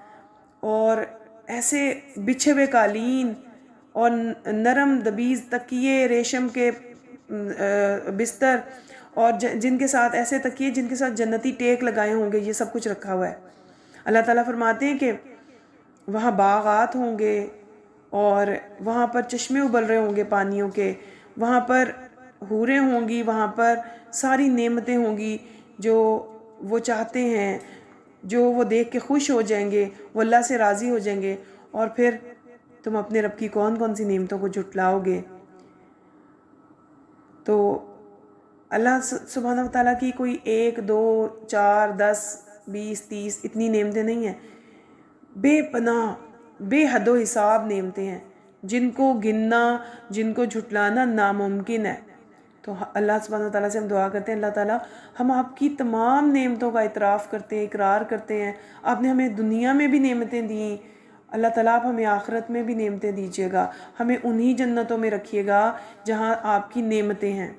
اور ایسے بچھے ہوئے قالین، اور نرم دبیز تکیے، ریشم کے بستر، اور جن کے ساتھ ایسے تکیے جن کے ساتھ جنتی ٹیک لگائے ہوں گے، یہ سب کچھ رکھا ہوا ہے۔ اللہ تعالیٰ فرماتے ہیں کہ وہاں باغات ہوں گے اور وہاں پر چشمے ابل رہے ہوں گے پانیوں کے، وہاں پر حوریں ہوں گی، وہاں پر ساری نعمتیں ہوں گی جو وہ چاہتے ہیں، جو وہ دیکھ کے خوش ہو جائیں گے، وہ اللہ سے راضی ہو جائیں گے۔ اور پھر تم اپنے رب کی کون کون سی نعمتوں کو جھٹلاؤ گے؟ تو اللہ سبحانہ و تعالیٰ کی کوئی 1 2 4 10 20 30 اتنی نعمتیں نہیں ہیں، بے پناہ بے حد و حساب نعمتیں ہیں جن کو گننا، جن کو جھٹلانا ناممکن ہے۔ تو اللہ سبحانہ و تعالیٰ سے ہم دعا کرتے ہیں، اللہ تعالیٰ ہم آپ کی تمام نعمتوں کا اعتراف کرتے ہیں، اقرار کرتے ہیں۔ آپ نے ہمیں دنیا میں بھی نعمتیں دیں، اللہ تعالیٰ آپ ہمیں آخرت میں بھی نعمتیں دیجیے گا، ہمیں انہی جنتوں میں رکھیے گا جہاں آپ کی نعمتیں ہیں۔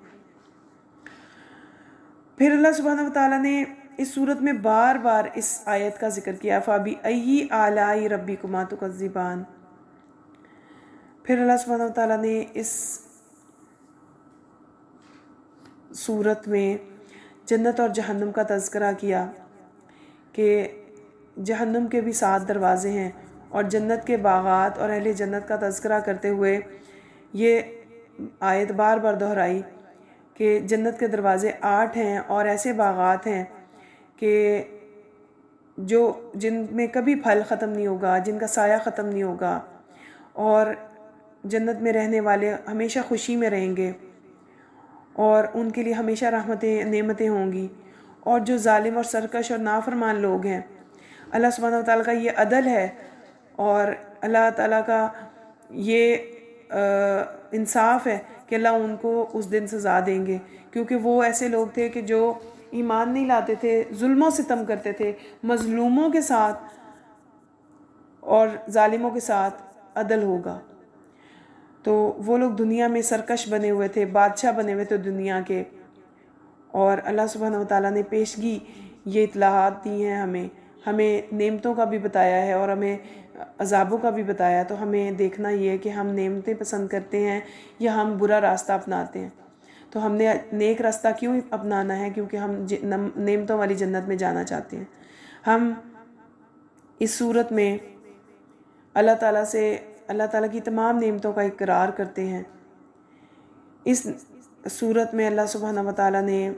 پھر اللہ سبحانہ و تعالیٰ نے اس صورت میں بار بار اس آیت کا ذکر کیا، فَبِأَيِّ آلَاءِ رَبِّكُمَا تُكَذِّبَانِ۔ پھر اللہ سبحانہ و تعالیٰ نے اس صورت میں جنت اور جہنم کا تذکرہ کیا کہ جہنم کے بھی 7 دروازے ہیں، اور جنت کے باغات اور اہل جنت کا تذکرہ کرتے ہوئے یہ آیت بار بار دہرائی کہ جنت کے دروازے 8 ہیں، اور ایسے باغات ہیں کہ جن میں کبھی پھل ختم نہیں ہوگا، جن کا سایہ ختم نہیں ہوگا، اور جنت میں رہنے والے ہمیشہ خوشی میں رہیں گے، اور ان کے لیے ہمیشہ رحمتیں نعمتیں ہوں گی۔ اور جو ظالم اور سرکش اور نافرمان لوگ ہیں، اللہ سبحانہ و تعالیٰ کا یہ عدل ہے اور اللہ تعالیٰ کا یہ انصاف ہے کہ اللہ ان کو اس دن سزا دیں گے، کیونکہ وہ ایسے لوگ تھے کہ جو ایمان نہیں لاتے تھے، ظلم و ستم کرتے تھے، مظلوموں کے ساتھ اور ظالموں کے ساتھ عدل ہوگا۔ تو وہ لوگ دنیا میں سرکش بنے ہوئے تھے، بادشاہ بنے ہوئے تھے دنیا کے، اور اللہ سبحانہ و تعالیٰ نے پیشگی یہ اطلاعات دی ہیں، ہمیں نعمتوں کا بھی بتایا ہے اور ہمیں عذابوں کا بھی بتایا۔ تو ہمیں دیکھنا یہ ہے کہ ہم نعمتیں پسند کرتے ہیں یا ہم برا راستہ اپناتے ہیں۔ تو ہم نے نیک راستہ کیوں اپنانا ہے؟ کیونکہ ہم نعمتوں والی جنت میں جانا چاہتے ہیں۔ ہم اس صورت میں اللہ تعالیٰ کی تمام نعمتوں کا اقرار کرتے ہیں۔ اس صورت میں اللہ سبحانہ و تعالیٰ نے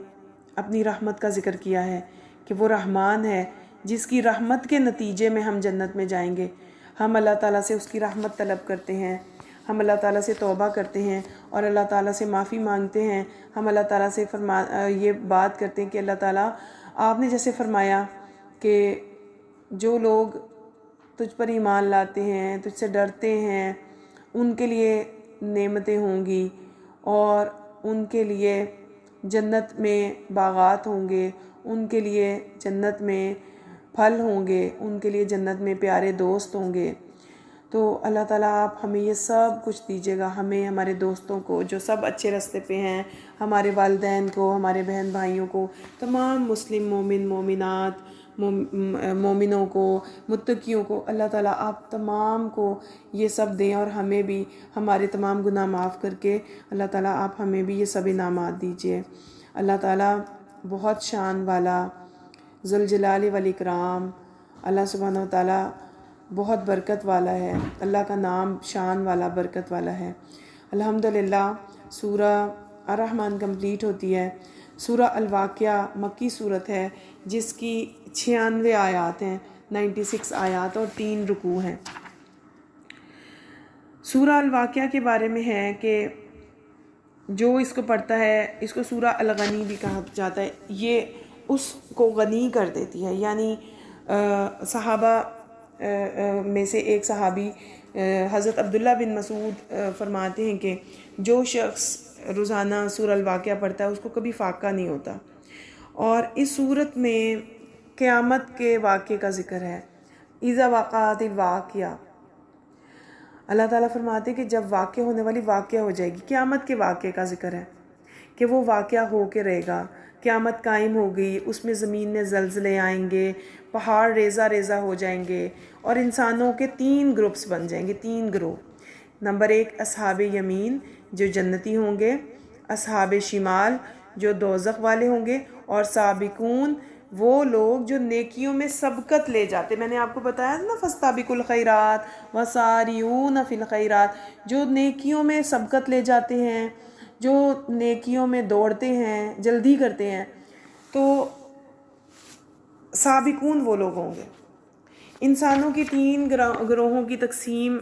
اپنی رحمت کا ذکر کیا ہے کہ وہ رحمان ہے جس کی رحمت کے نتیجے میں ہم جنت میں جائیں گے۔ ہم اللہ تعالیٰ سے اس کی رحمت طلب کرتے ہیں، ہم اللہ تعالیٰ سے توبہ کرتے ہیں اور اللہ تعالیٰ سے معافی مانگتے ہیں۔ ہم اللہ تعالیٰ سے یہ بات کرتے ہیں کہ اللہ تعالیٰ آپ نے جیسے فرمایا کہ جو لوگ تجھ پر ایمان لاتے ہیں، تجھ سے ڈرتے ہیں، ان کے لیے نعمتیں ہوں گی، اور ان کے لیے جنت میں باغات ہوں گے، ان کے لیے جنت میں پھل ہوں گے، ان کے لیے جنت میں پیارے دوست ہوں گے۔ تو اللہ تعالیٰ آپ ہمیں یہ سب کچھ دیجیے گا، ہمیں، ہمارے دوستوں کو جو سب اچھے راستے پہ ہیں، ہمارے والدین کو، ہمارے بہن بھائیوں کو، تمام مسلم مومن مومنات مومنوں کو، متقیوں کو، اللہ تعالیٰ آپ تمام کو یہ سب دیں، اور ہمیں بھی ہمارے تمام گناہ معاف کر کے اللہ تعالیٰ آپ ہمیں بھی یہ سب انعامات دیجیے۔ اللہ تعالیٰ بہت شان والا، ذوالجلال والاکرام، اللہ سبحانہ و تعالیٰ بہت برکت والا ہے، اللہ کا نام شان والا، برکت والا ہے۔ الحمدللہ سورہ الرحمن کمپلیٹ ہوتی ہے۔ سورہ الواقعہ مکی صورت ہے جس کی 96 آیات ہیں، 96 آیات اور 3 رکوع ہیں۔ سورہ الواقعہ کے بارے میں ہے کہ جو اس کو پڑھتا ہے، اس کو سورہ الغنی بھی کہا جاتا ہے، یہ اس کو غنی کر دیتی ہے۔ یعنی صحابہ میں سے ایک صحابی حضرت عبداللہ بن مسعود فرماتے ہیں کہ جو شخص روزانہ سورہ الواقعہ پڑھتا ہے اس کو کبھی فاقہ نہیں ہوتا۔ اور اس صورت میں قیامت کے واقعے کا ذکر ہے، اذا وقعت الواقعہ۔ اللہ تعالیٰ فرماتے ہیں کہ جب واقع ہونے والی واقعہ ہو جائے گی، قیامت کے واقعے کا ذکر ہے کہ وہ واقعہ ہو کے رہے گا، قیامت قائم ہو گئی، اس میں زمین میں زلزلے آئیں گے، پہاڑ ریزہ ریزہ ہو جائیں گے، اور انسانوں کے 3 گروپس بن جائیں گے، 3 گروہ۔ نمبر 1 اصحاب یمین جو جنتی ہوں گے، اصحاب شمال جو دوزخ والے ہوں گے، اور سابقون وہ لوگ جو نیکیوں میں سبقت لے جاتے. میں نے آپ کو بتایا نا فاستبقوا الخیرات وسارعون فی الخیرات، جو نیکیوں میں سبقت لے جاتے ہیں، جو نیکیوں میں دوڑتے ہیں، جلدی کرتے ہیں، تو سابقون وہ لوگ ہوں گے. انسانوں کی 3 گروہوں کی تقسیم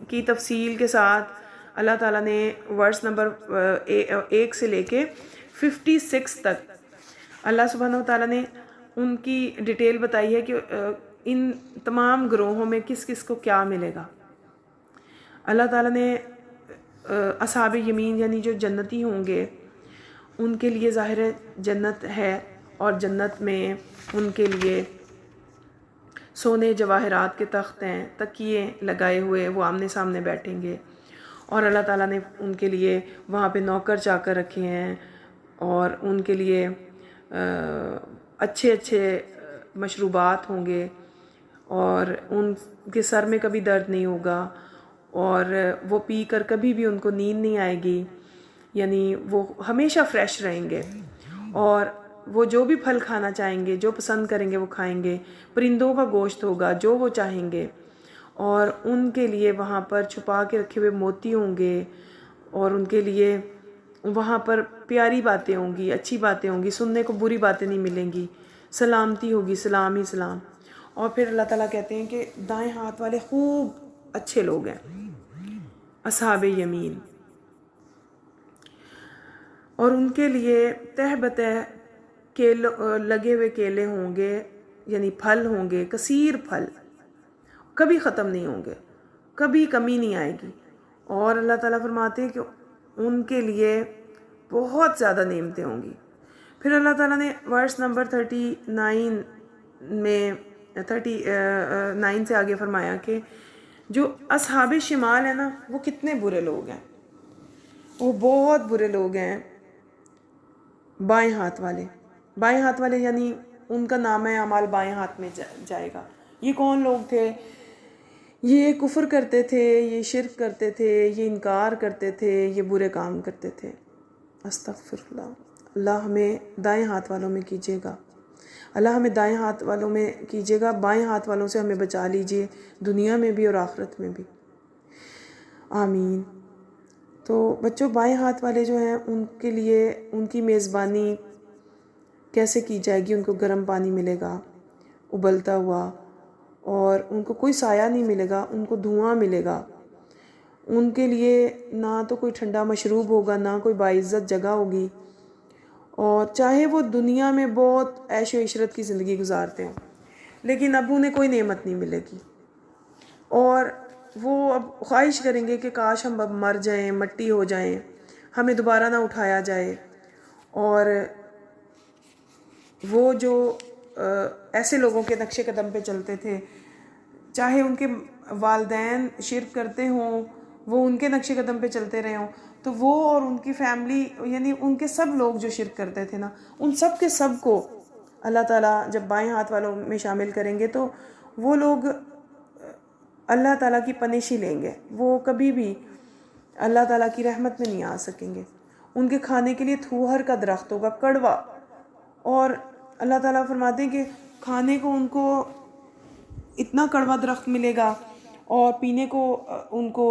کی تفصیل کے ساتھ اللہ تعالیٰ نے ورس نمبر 1 سے لے کے 56 تک اللہ سبحانہ و تعالیٰ نے ان کی ڈیٹیل بتائی ہے کہ ان تمام گروہوں میں کس کس کو کیا ملے گا. اللہ تعالیٰ نے اصحاب یمین یعنی جو جنتی ہوں گے ان کے لیے ظاہر جنت ہے، اور جنت میں ان کے لیے سونے جواہرات کے تخت ہیں، تکیے لگائے ہوئے، وہ آمنے سامنے بیٹھیں گے، اور اللہ تعالیٰ نے ان کے لیے وہاں پہ نوکر چاکر رکھے ہیں، اور ان کے لیے اچھے اچھے مشروبات ہوں گے، اور ان کے سر میں کبھی درد نہیں ہوگا، اور وہ پی کر کبھی بھی ان کو نیند نہیں آئے گی، یعنی وہ ہمیشہ فریش رہیں گے، اور وہ جو بھی پھل کھانا چاہیں گے، جو پسند کریں گے وہ کھائیں گے، پرندوں کا گوشت ہوگا جو وہ چاہیں گے، اور ان کے لیے وہاں پر چھپا کے رکھے ہوئے موتی ہوں گے، اور ان کے لیے وہاں پر پیاری باتیں ہوں گی، اچھی باتیں ہوں گی، سننے کو بری باتیں نہیں ملیں گی، سلامتی ہوگی، سلام ہی سلام. اور پھر اللہ تعالیٰ کہتے ہیں کہ دائیں ہاتھ والے خوب اچھے لوگ ہیں، اصحاب یمین، اور ان کے لیے تہ بتہ لگے ہوئے کیلے ہوں گے، یعنی پھل ہوں گے، کثیر پھل، کبھی ختم نہیں ہوں گے، کبھی کمی نہیں آئے گی. اور اللہ تعالیٰ فرماتے ہیں کہ ان کے لیے بہت زیادہ نعمتیں ہوں گی. پھر اللہ تعالیٰ نے ورس نمبر 39 میں 39 سے آگے فرمایا کہ جو اصحاب شمال ہیں نا وہ کتنے برے لوگ ہیں، وہ بہت برے لوگ ہیں. بائیں ہاتھ والے، بائیں ہاتھ والے یعنی ان کا نام اعمال بائیں ہاتھ میں جائے گا. یہ کون لوگ تھے؟ یہ کفر کرتے تھے، یہ شرک کرتے تھے، یہ انکار کرتے تھے، یہ برے کام کرتے تھے. استغفر اللہ. اللہ ہمیں دائیں ہاتھ والوں میں کیجیے گا، اللہ ہمیں دائیں ہاتھ والوں میں کیجیے گا، بائیں ہاتھ والوں سے ہمیں بچا لیجیے، دنیا میں بھی اور آخرت میں بھی، آمین. تو بچوں بائیں ہاتھ والے جو ہیں ان کے لیے ان کی میزبانی کیسے کی جائے گی؟ ان کو گرم پانی ملے گا ابلتا ہوا، اور ان کو کوئی سایہ نہیں ملے گا، ان کو دھواں ملے گا. ان کے لیے نہ تو کوئی ٹھنڈا مشروب ہوگا، نہ کوئی باعزت جگہ ہوگی، اور چاہے وہ دنیا میں بہت عیش و عشرت کی زندگی گزارتے ہیں لیکن اب انہیں کوئی نعمت نہیں ملے گی، اور وہ اب خواہش کریں گے کہ کاش ہم اب مر جائیں، مٹی ہو جائیں، ہمیں دوبارہ نہ اٹھایا جائے. اور وہ جو ایسے لوگوں کے نقش قدم پہ چلتے تھے، چاہے ان کے والدین شرک کرتے ہوں، وہ ان کے نقش قدم پہ چلتے رہے ہوں، تو وہ اور ان کی فیملی یعنی ان کے سب لوگ جو شرک کرتے تھے نا، ان سب کے سب کو اللہ تعالیٰ جب بائیں ہاتھ والوں میں شامل کریں گے تو وہ لوگ اللہ تعالیٰ کی پنش ہی لیں گے، وہ کبھی بھی اللہ تعالیٰ کی رحمت میں نہیں آ سکیں گے. ان کے کھانے کے لیے تھوہر کا درخت ہوگا، کڑوا، اور اللہ تعالیٰ فرماتے ہیں کہ کھانے کو ان کو اتنا کڑوا درخت ملے گا، اور پینے کو ان کو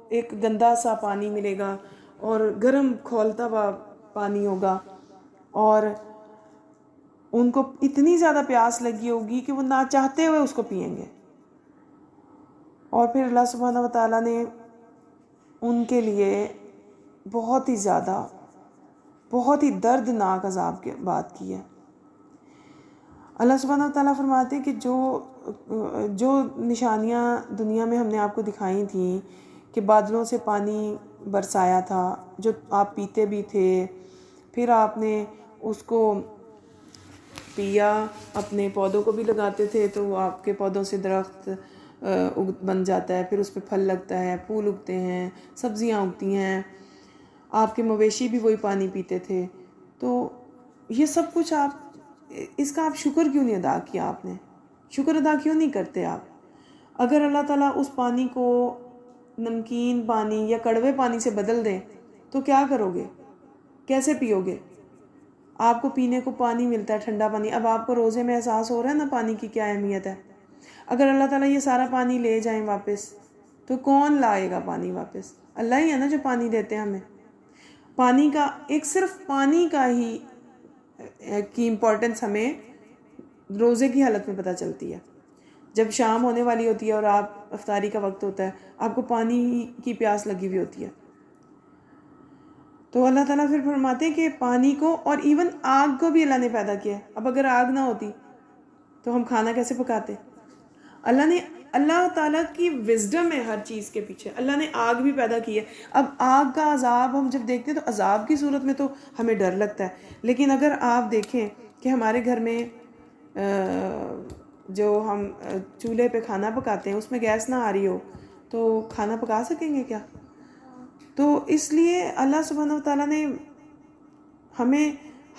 ایک گندا سا پانی ملے گا، اور گرم کھولتا ہوا پانی ہوگا، اور ان کو اتنی زیادہ پیاس لگی ہوگی کہ وہ نہ چاہتے ہوئے اس کو پئیں گے. اور پھر اللہ سبحانہ و تعالیٰ نے ان کے لیے بہت ہی زیادہ، بہت ہی دردناک عذاب کی بات کی ہے. اللہ سبحانہ و تعالیٰ فرماتے ہیں کہ جو نشانیاں دنیا میں ہم نے آپ کو دکھائی تھیں کہ بادلوں سے پانی برسایا تھا جو آپ پیتے بھی تھے، پھر آپ نے اس کو پیا، اپنے پودوں کو بھی لگاتے تھے تو وہ آپ کے پودوں سے درخت بن جاتا ہے، پھر اس پہ پھل لگتا ہے، پھول اگتے ہیں، سبزیاں اگتی ہیں، آپ کے مویشی بھی وہی پانی پیتے تھے. تو یہ سب کچھ اس کا آپ شکر کیوں نہیں ادا کیا؟ آپ نے شکر ادا کیوں نہیں کرتے آپ؟ اگر اللہ تعالیٰ اس پانی کو نمکین پانی یا کڑوے پانی سے بدل دیں تو کیا کرو گے؟ کیسے پیو گے؟ آپ کو پینے کو پانی ملتا ہے، ٹھنڈا پانی. اب آپ کو روزے میں احساس ہو رہا ہے نا پانی کی کیا اہمیت ہے. اگر اللہ تعالیٰ یہ سارا پانی لے جائیں واپس تو کون لائے گا پانی واپس؟ اللہ ہی ہے نا جو پانی دیتے ہیں ہمیں. پانی کا ایک صرف پانی کا ہی کی امپورٹنس ہمیں روزے کی حالت میں پتہ چلتی ہے. جب شام ہونے والی ہوتی ہے اور آپ افطاری کا وقت ہوتا ہے، آپ کو پانی کی پیاس لگی ہوئی ہوتی ہے، تو اللہ تعالیٰ پھر فرماتے ہیں کہ پانی کو اور ایون آگ کو بھی اللہ نے پیدا کیا ہے. اب اگر آگ نہ ہوتی تو ہم کھانا کیسے پکاتے؟ اللہ تعالیٰ کی وزڈم ہے ہر چیز کے پیچھے. اللہ نے آگ بھی پیدا کی ہے. اب آگ کا عذاب ہم جب دیکھتے ہیں تو عذاب کی صورت میں تو ہمیں ڈر لگتا ہے، لیکن اگر آپ دیکھیں کہ ہمارے گھر میں جو ہم چولہے پہ کھانا پکاتے ہیں اس میں گیس نہ آ رہی ہو تو کھانا پکا سکیں گے کیا؟ تو اس لیے اللہ سبحانہ وتعالیٰ نے ہمیں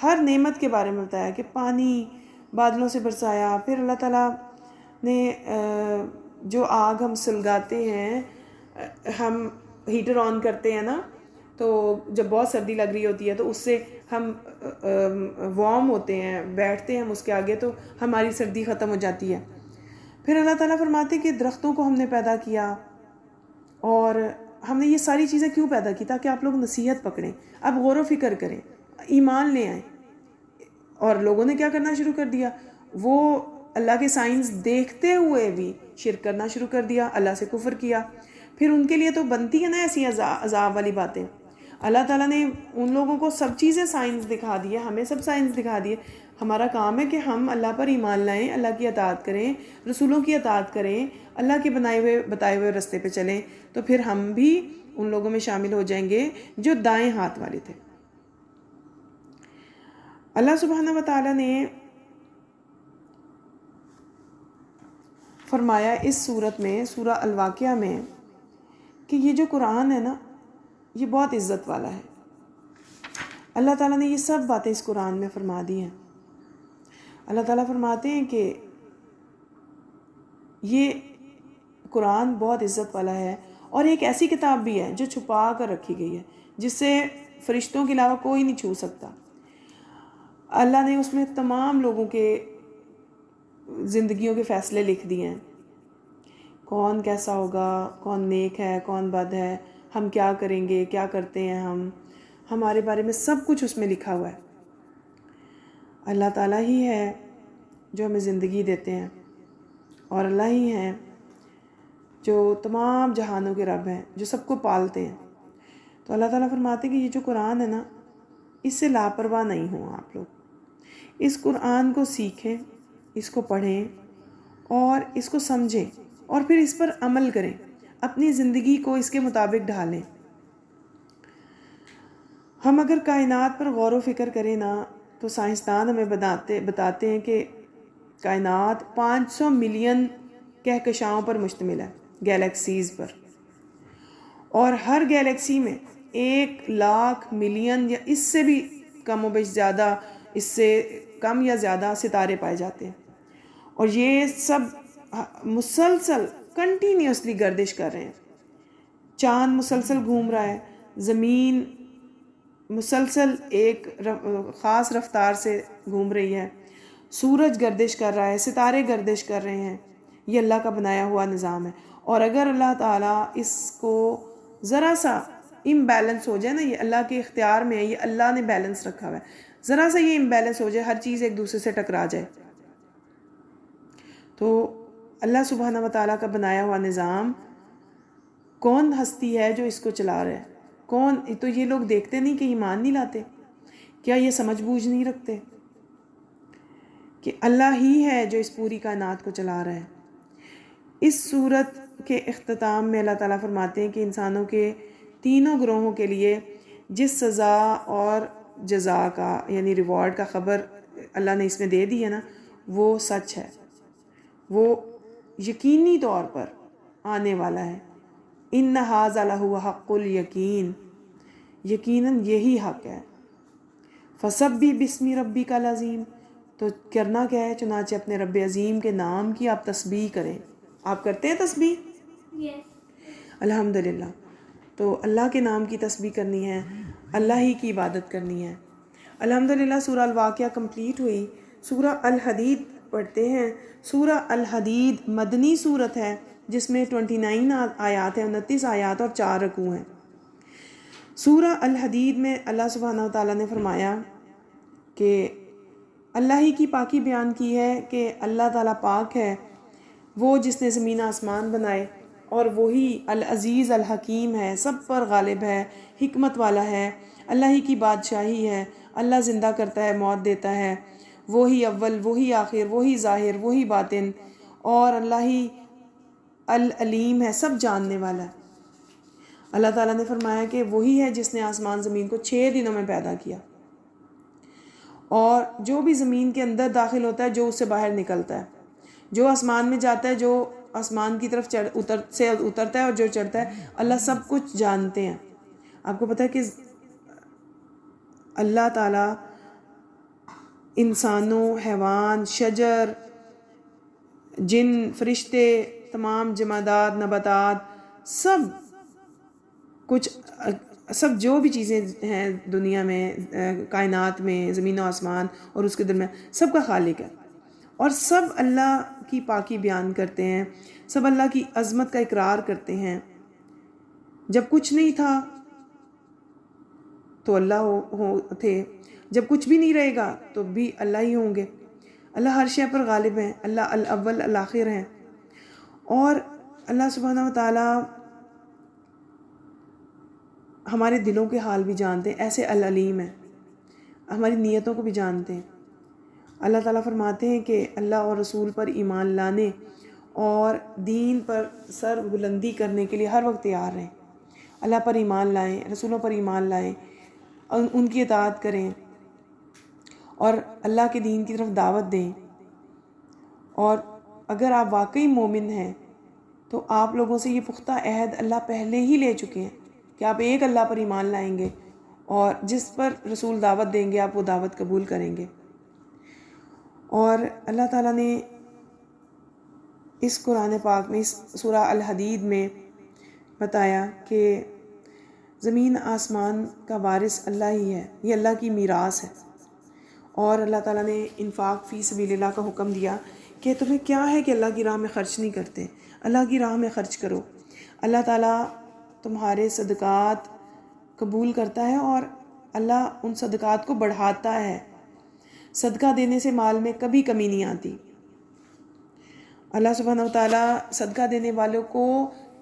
ہر نعمت کے بارے میں بتایا کہ پانی بادلوں سے برسایا. پھر اللہ تعالیٰ نے جو آگ ہم سلگاتے ہیں، ہم ہیٹر آن کرتے ہیں نا، تو جب بہت سردی لگ رہی ہوتی ہے تو اس سے ہم وارم ہوتے ہیں، بیٹھتے ہیں ہم اس کے آگے تو ہماری سردی ختم ہو جاتی ہے. پھر اللہ تعالیٰ فرماتے کہ درختوں کو ہم نے پیدا کیا، اور ہم نے یہ ساری چیزیں کیوں پیدا کی؟ تاکہ آپ لوگ نصیحت پکڑیں، آپ غور و فکر کریں، ایمان لے آئیں. اور لوگوں نے کیا کرنا شروع کر دیا؟ وہ اللہ کے سائنس دیکھتے ہوئے بھی شرک کرنا شروع کر دیا، اللہ سے کفر کیا. پھر ان کے لیے تو بنتی ہے نا ایسی عذاب والی باتیں. اللہ تعالیٰ نے ان لوگوں کو سب چیزیں سائنس دکھا دی ہے، ہمیں سب سائنس دکھا دی ہے. ہمارا کام ہے کہ ہم اللہ پر ایمان لائیں، اللہ کی اطاعت کریں، رسولوں کی اطاعت کریں، اللہ کے بتائے ہوئے راستے پہ چلیں، تو پھر ہم بھی ان لوگوں میں شامل ہو جائیں گے جو دائیں ہاتھ والے تھے. اللہ سبحانہ وتعالیٰ نے فرمایا اس صورت میں، سورہ الواقعہ میں، کہ یہ جو قرآن ہے نا یہ بہت عزت والا ہے. اللہ تعالیٰ نے یہ سب باتیں اس قرآن میں فرما دی ہیں. اللہ تعالیٰ فرماتے ہیں کہ یہ قرآن بہت عزت والا ہے، اور ایک ایسی کتاب بھی ہے جو چھپا کر رکھی گئی ہے، جس سے فرشتوں کے علاوہ کوئی نہیں چھو سکتا. اللہ نے اس میں تمام لوگوں کے زندگیوں کے فیصلے لکھ دیے ہیں. کون کیسا ہوگا، کون نیک ہے، کون بد ہے، ہم کیا کریں گے، کیا کرتے ہیں ہمارے بارے میں سب کچھ اس میں لکھا ہوا ہے. اللہ تعالیٰ ہی ہے جو ہمیں زندگی دیتے ہیں، اور اللہ ہی ہیں جو تمام جہانوں کے رب ہیں، جو سب کو پالتے ہیں. تو اللہ تعالیٰ فرماتے ہیں کہ یہ جو قرآن ہے نا، اس سے لاپرواہ نہیں ہوں آپ لوگ. اس قرآن کو سیکھیں، اس کو پڑھیں اور اس کو سمجھیں، اور پھر اس پر عمل کریں، اپنی زندگی کو اس کے مطابق ڈھالیں. ہم اگر کائنات پر غور و فکر کریں نا، تو سائنسدان ہمیں بتاتے ہیں کہ کائنات 500 ملین کہکشاؤں پر مشتمل ہے، گیلیکسیز پر، اور ہر گیلیکسی میں 1,00,000 ملین یا اس سے بھی کم و بیش زیادہ، اس سے کم یا زیادہ ستارے پائے جاتے ہیں. اور یہ سب مسلسل کنٹینیوسلی گردش کر رہے ہیں. چاند مسلسل گھوم رہا ہے، زمین مسلسل ایک خاص رفتار سے گھوم رہی ہے، سورج گردش کر رہا ہے، ستارے گردش کر رہے ہیں. یہ اللہ کا بنایا ہوا نظام ہے. اور اگر اللہ تعالیٰ اس کو ذرا سا امبیلنس ہو جائے نا، یہ اللہ کے اختیار میں ہے، یہ اللہ نے بیلنس رکھا ہوا ہے، ذرا سا یہ امبیلنس ہو جائے، ہر چیز ایک دوسرے سے ٹکرا جائے، تو اللہ سبحانہ وتعالیٰ کا بنایا ہوا نظام کون ہستی ہے جو اس کو چلا رہا ہے؟ کون؟ تو یہ لوگ دیکھتے نہیں کہ ایمان نہیں لاتے؟ کیا یہ سمجھ بوجھ نہیں رکھتے کہ اللہ ہی ہے جو اس پوری کائنات کو چلا رہا ہے؟ اس صورت کے اختتام میں اللہ تعالیٰ فرماتے ہیں کہ انسانوں کے تینوں گروہوں کے لیے جس سزا اور جزا کا یعنی ریوارڈ کا خبر اللہ نے اس میں دے دی ہے نا، وہ سچ ہے، وہ یقینی طور پر آنے والا ہے. ان ھذا لہو حق الیقین، یقیناً یہی حق ہے. فسبح باسم ربک العظیم، تو کرنا کیا ہے؟ چنانچہ اپنے رب عظیم کے نام کی آپ تسبیح کریں. آپ کرتے ہیں تسبیح؟ الحمدللہ۔ تو اللہ کے نام کی تسبیح کرنی ہے، اللہ ہی کی عبادت کرنی ہے۔ الحمدللہ سورہ الواقعہ کمپلیٹ ہوئی۔ سورہ الحدید پڑھتے ہیں۔ سورہ الحدید مدنی سورت ہے جس میں 29 آیات ہیں، 29 آیات اور 4 رکوع ہیں۔ سورہ الحدید میں اللہ سبحانہ وتعالیٰ نے فرمایا کہ اللہ ہی کی پاکی بیان کی ہے کہ اللہ تعالیٰ پاک ہے، وہ جس نے زمین آسمان بنائے، اور وہی العزیز الحکیم ہے، سب پر غالب ہے، حکمت والا ہے، اللہ ہی کی بادشاہی ہے، اللہ زندہ کرتا ہے، موت دیتا ہے، وہی اول، وہی آخر، وہی ظاہر، وہی باطن، اور اللہ ہی العلیم ہے، سب جاننے والا ہے۔ اللہ تعالیٰ نے فرمایا کہ وہی ہے جس نے آسمان زمین کو 6 دنوں میں پیدا کیا، اور جو بھی زمین کے اندر داخل ہوتا ہے، جو اس سے باہر نکلتا ہے، جو آسمان میں جاتا ہے، جو آسمان کی طرف اترتا ہے اور جو چڑھتا ہے، اللہ سب کچھ جانتے ہیں۔ آپ کو پتہ ہے کہ اللہ تعالیٰ انسانوں، حیوان، شجر، جن، فرشتے، تمام جمادات، نباتات، سب جو بھی چیزیں ہیں دنیا میں، کائنات میں، زمین و آسمان اور اس کے درمیان، سب کا خالق ہے، اور سب اللہ کی پاکی بیان کرتے ہیں، سب اللہ کی عظمت کا اقرار کرتے ہیں۔ جب کچھ نہیں تھا تو اللہ تھے، جب کچھ بھی نہیں رہے گا تو بھی اللہ ہی ہوں گے۔ اللہ ہر شے پر غالب ہیں، اللہ الاول الآخر ہیں، اور اللہ سبحانہ وتعالیٰ ہمارے دلوں کے حال بھی جانتے ہیں، ایسے العلیم ہیں، ہماری نیتوں کو بھی جانتے ہیں۔ اللہ تعالیٰ فرماتے ہیں کہ اللہ اور رسول پر ایمان لانے اور دین پر سر بلندی کرنے کے لیے ہر وقت تیار رہیں۔ اللہ پر ایمان لائیں، رسولوں پر ایمان لائیں، ان کی اطاعت کریں، اور اللہ کے دین کی طرف دعوت دیں۔ اور اگر آپ واقعی مومن ہیں تو آپ لوگوں سے یہ پختہ عہد اللہ پہلے ہی لے چکے ہیں کہ آپ ایک اللہ پر ایمان لائیں گے، اور جس پر رسول دعوت دیں گے آپ وہ دعوت قبول کریں گے۔ اور اللہ تعالیٰ نے اس قرآن پاک میں، اس سورہ الحدید میں بتایا کہ زمین آسمان کا وارث اللہ ہی ہے، یہ اللہ کی میراث ہے، اور اللہ تعالیٰ نے انفاق فی سبیل اللہ کا حکم دیا کہ تمہیں کیا ہے کہ اللہ کی راہ میں خرچ نہیں کرتے، اللہ کی راہ میں خرچ کرو۔ اللہ تعالیٰ تمہارے صدقات قبول کرتا ہے، اور اللہ ان صدقات کو بڑھاتا ہے۔ صدقہ دینے سے مال میں کبھی کمی نہیں آتی۔ اللہ سبحانہ وتعالیٰ صدقہ دینے والوں کو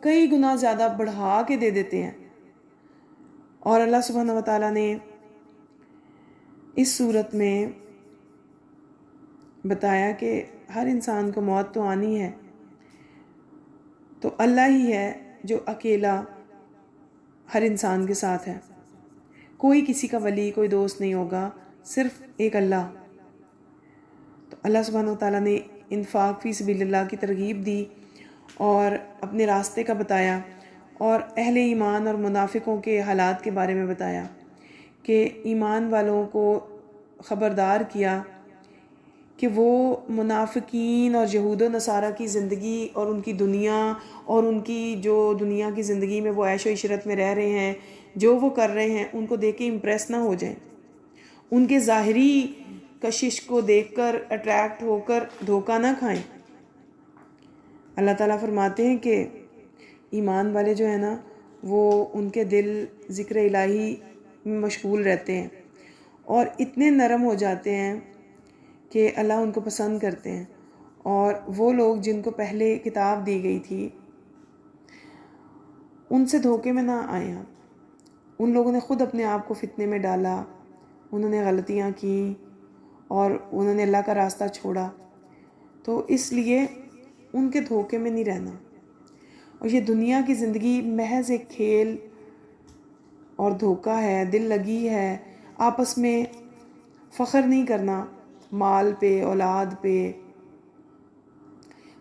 کئی گنا زیادہ بڑھا کے دے دیتے ہیں۔ اور اللہ سبحانہ وتعالیٰ نے اس صورت میں بتایا کہ ہر انسان کو موت تو آنی ہے، تو اللہ ہی ہے جو اکیلا ہر انسان کے ساتھ ہے، کوئی کسی کا ولی، کوئی دوست نہیں ہوگا، صرف ایک اللہ۔ تو اللہ سبحانہ وتعالیٰ نے انفاق فی سبیل اللہ کی ترغیب دی اور اپنے راستے کا بتایا، اور اہل ایمان اور منافقوں کے حالات کے بارے میں بتایا کہ ایمان والوں کو خبردار کیا کہ وہ منافقین اور یہود و نصارہ کی زندگی اور ان کی دنیا اور ان کی جو دنیا کی زندگی میں وہ عیش و عشرت میں رہ رہے ہیں، جو وہ کر رہے ہیں، ان کو دیکھ کے امپریس نہ ہو جائیں، ان کے ظاہری کشش کو دیکھ کر اٹریکٹ ہو کر دھوکہ نہ کھائیں۔ اللہ تعالیٰ فرماتے ہیں کہ ایمان والے جو ہیں نا، وہ ان کے دل ذکر الہی میں مشغول رہتے ہیں اور اتنے نرم ہو جاتے ہیں کہ اللہ ان کو پسند کرتے ہیں۔ اور وہ لوگ جن کو پہلے کتاب دی گئی تھی ان سے دھوکے میں نہ آئیں آپ۔ ان لوگوں نے خود اپنے آپ کو فتنے میں ڈالا، انہوں نے غلطیاں کیں اور انہوں نے اللہ کا راستہ چھوڑا، تو اس لیے ان کے دھوکے میں نہیں رہنا۔ اور یہ دنیا کی زندگی محض ایک کھیل اور دھوکہ ہے، دل لگی ہے، آپس میں فخر نہیں کرنا، مال پہ، اولاد پہ۔